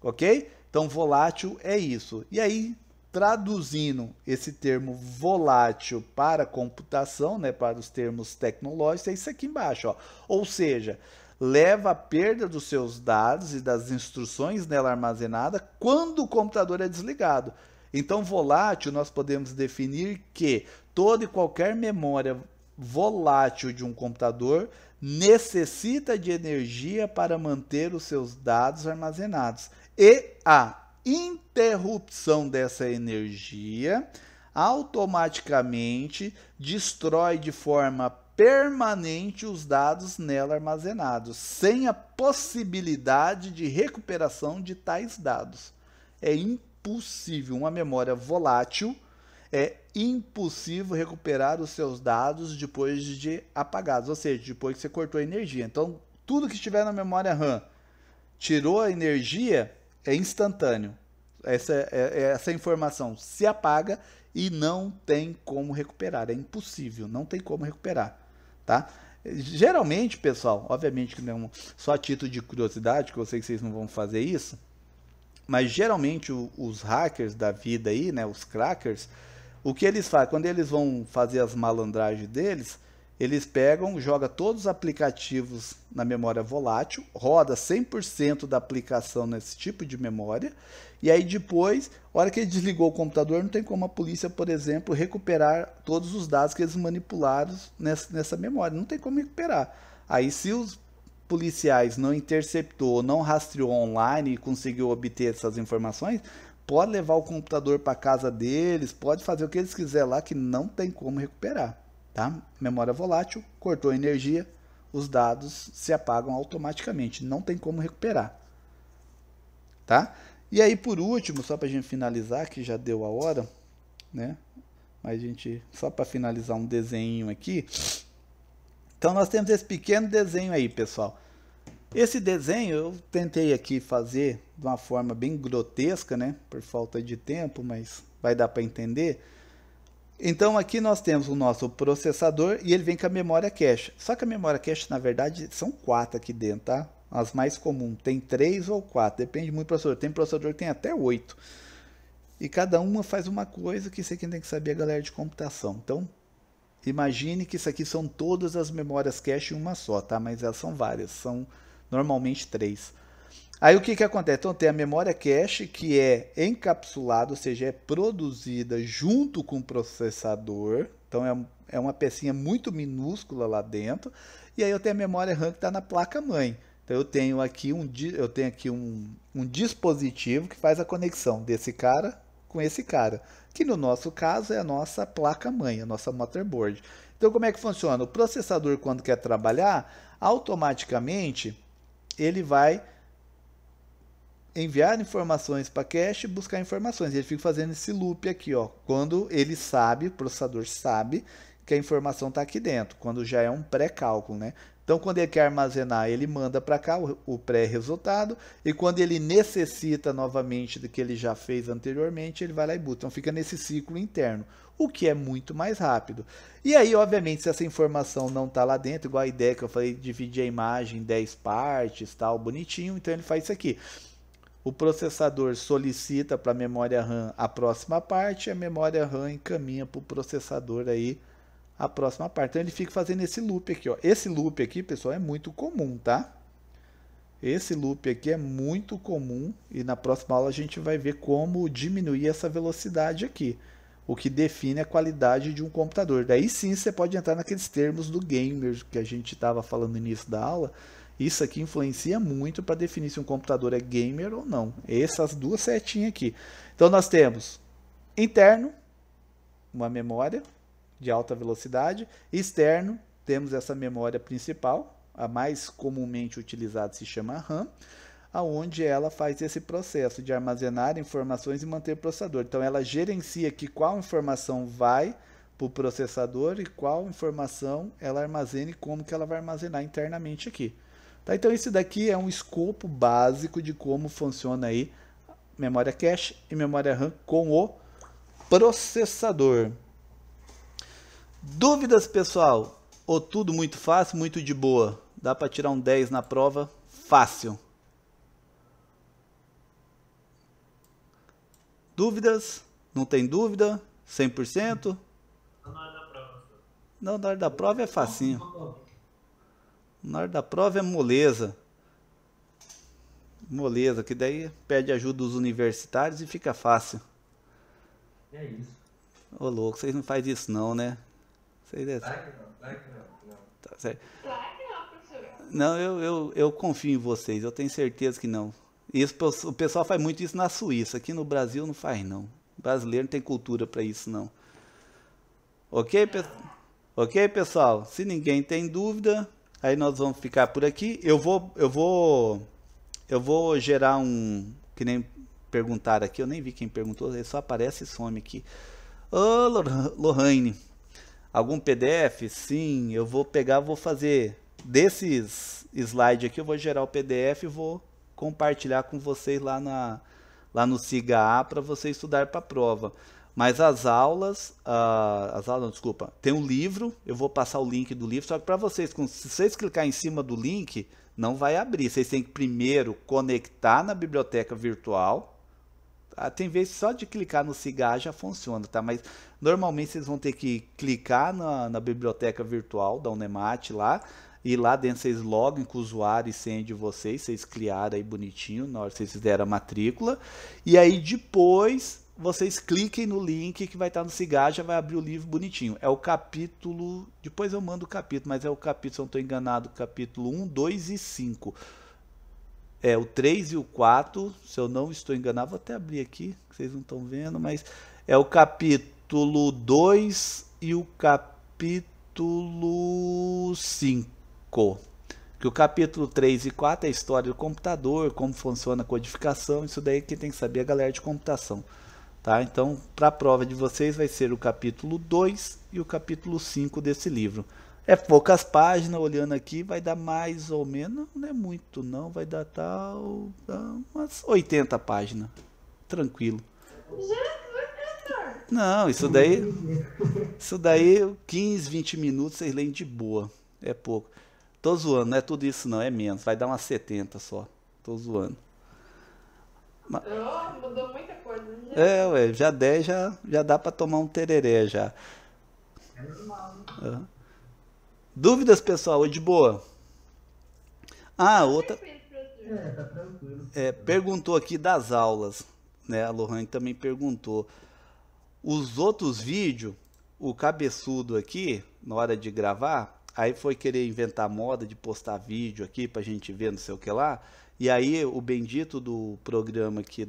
Ok? Então, volátil é isso. E aí, traduzindo esse termo volátil para computação, né, para os termos tecnológicos, é isso aqui embaixo, ó. Ou seja, leva à perda dos seus dados e das instruções nela armazenada quando o computador é desligado. Então, volátil, nós podemos definir que toda e qualquer memória volátil de um computador necessita de energia para manter os seus dados armazenados. E a interrupção dessa energia automaticamente destrói de forma permanente os dados nela armazenados, sem a possibilidade de recuperação de tais dados. É impossível, uma memória volátil, é impossível recuperar os seus dados depois de apagados, ou seja, depois que você cortou a energia. Então, tudo que estiver na memória RAM, tirou a energia, é instantâneo. Essa informação se apaga e não tem como recuperar. É impossível, não tem como recuperar, tá? Geralmente, pessoal, obviamente que não só a título de curiosidade, que eu sei que vocês não vão fazer isso, mas geralmente os hackers da vida aí, né, os crackers, o que eles fazem? Quando eles vão fazer as malandragens deles, eles pegam, jogam todos os aplicativos na memória volátil, roda 100% da aplicação nesse tipo de memória, e aí depois, a hora que ele desligou o computador, não tem como a polícia, por exemplo, recuperar todos os dados que eles manipularam nessa memória, não tem como recuperar. Aí se os policiais não interceptou, não rastreou online e conseguiu obter essas informações, pode levar o computador para casa deles, pode fazer o que eles quiserem lá, que não tem como recuperar. Tá? Memória volátil, cortou a energia, os dados se apagam automaticamente, não tem como recuperar. Tá? E aí, por último, só para a gente finalizar, que já deu a hora, né? Mas só para finalizar um desenho aqui. Então, nós temos esse pequeno desenho aí, pessoal. Esse desenho eu tentei aqui fazer de uma forma bem grotesca, né? Por falta de tempo, mas vai dar para entender. Então aqui nós temos o nosso processador e ele vem com a memória cache. Só que a memória cache, na verdade, são 4 aqui dentro, tá? As mais comuns, tem 3 ou 4, depende muito do processador. Tem processador que tem até 8. E cada uma faz uma coisa que isso aqui tem que saber a galera de computação. Então, imagine que isso aqui são todas as memórias cache em uma só, tá? Mas elas são várias, são normalmente 3. Aí o que que acontece? Então tem a memória cache que é encapsulada, ou seja, é produzida junto com o processador. Então é uma pecinha muito minúscula lá dentro. E aí eu tenho a memória RAM que está na placa-mãe. Então eu tenho aqui um dispositivo que faz a conexão desse cara com esse cara. Que no nosso caso é a nossa placa-mãe, a nossa motherboard. Então como é que funciona? O processador, quando quer trabalhar, automaticamente ele vai enviar informações para cache e buscar informações. Ele fica fazendo esse loop aqui, ó. Quando ele sabe, o processador sabe que a informação está aqui dentro, quando já é um pré-cálculo, né? Então, quando ele quer armazenar, ele manda para cá o pré-resultado, e quando ele necessita novamente do que ele já fez anteriormente, ele vai lá e bota. Então, fica nesse ciclo interno, o que é muito mais rápido. E aí, obviamente, se essa informação não está lá dentro, igual a ideia que eu falei, dividir a imagem em 10 partes, tal, bonitinho, então ele faz isso aqui. O processador solicita para a memória RAM a próxima parte, a memória RAM encaminha para o processador aí a próxima parte. Então ele fica fazendo esse loop aqui, ó. Esse loop aqui, pessoal, é muito comum, tá? Esse loop aqui é muito comum e na próxima aula a gente vai ver como diminuir essa velocidade aqui, o que define a qualidade de um computador. Daí sim você pode entrar naqueles termos do gamer que a gente estava falando no início da aula. Isso aqui influencia muito para definir se um computador é gamer ou não. Essas duas setinhas aqui. Então nós temos interno, uma memória de alta velocidade. Externo, temos essa memória principal, a mais comumente utilizada se chama RAM, aonde ela faz esse processo de armazenar informações e manter o processador. Então ela gerencia aqui qual informação vai para o processador e qual informação ela armazena e como que ela vai armazenar internamente aqui. Tá? Então isso daqui é um escopo básico de como funciona aí memória cache e memória RAM com o processador. Dúvidas, pessoal? Ou tudo muito fácil, muito de boa? Dá para tirar um 10 na prova? Fácil. Dúvidas? Não tem dúvida? 100%? Na hora da prova. Não, na hora da prova é facinho. Na hora da prova é moleza. Moleza, que daí pede ajuda dos universitários e fica fácil. É isso. Ô louco, vocês não fazem isso não, né? Vocês... Claro que não, claro que não. Tá certo. Claro que não, professor. Não, eu confio em vocês, eu tenho certeza que não. Isso, o pessoal faz muito isso na Suíça, aqui no Brasil não faz não. O brasileiro não tem cultura para isso não. Ok, ok, pessoal? Se ninguém tem dúvida, aí nós vamos ficar por aqui. Eu vou gerar um, que nem perguntaram aqui, eu nem vi quem perguntou, ele só aparece e some aqui. Ô, Lohane, algum PDF? Sim, eu vou pegar, vou fazer desses slides aqui, eu vou gerar o PDF e vou compartilhar com vocês lá no SIGA para você estudar para a prova. Mas as aulas, desculpa, tem um livro, eu vou passar o link do livro, só que para vocês, se vocês clicar em cima do link, não vai abrir. Vocês têm que primeiro conectar na biblioteca virtual. Tem vezes só de clicar no SIGA já funciona, tá? Mas normalmente vocês vão ter que clicar na biblioteca virtual da Unemat lá, e lá dentro vocês logam com o usuário e senha de vocês criaram aí bonitinho na hora que vocês fizeram a matrícula, e aí depois vocês cliquem no link que vai estar no SIGA, já vai abrir o livro bonitinho. É o capítulo, depois eu mando o capítulo, mas é o capítulo, se eu não estou enganado, capítulo 1, 2 e 5. É, o 3 e o 4, se eu não estou enganado, vou até abrir aqui, vocês não estão vendo, mas é o capítulo 2 e o capítulo 5. Que o capítulo 3 e 4 é a história do computador, como funciona a codificação, isso daí que tem que saber a galera de computação. Tá? Então, para a prova de vocês vai ser o capítulo 2 e o capítulo 5 desse livro. É poucas páginas, olhando aqui, vai dar mais ou menos, não é muito não, vai dar umas 80 páginas, tranquilo. Jesus, professor. Não, isso daí 15, 20 minutos vocês leem de boa, é pouco. Tô zoando, não é tudo isso não, é menos, vai dar umas 70 só, tô zoando. Oh, mudou muita coisa. Ué, já 10 já dá para tomar um tereré já. É normal, né? Uhum. Dúvidas, pessoal? De boa? Ah, outra. Perfeito, professor. Tá tranquilo. Perguntou aqui das aulas, né? A Lohane também perguntou. Os outros vídeos, o cabeçudo aqui, na hora de gravar, aí foi querer inventar moda de postar vídeo aqui pra gente ver, não sei o que lá. E aí o bendito do programa aqui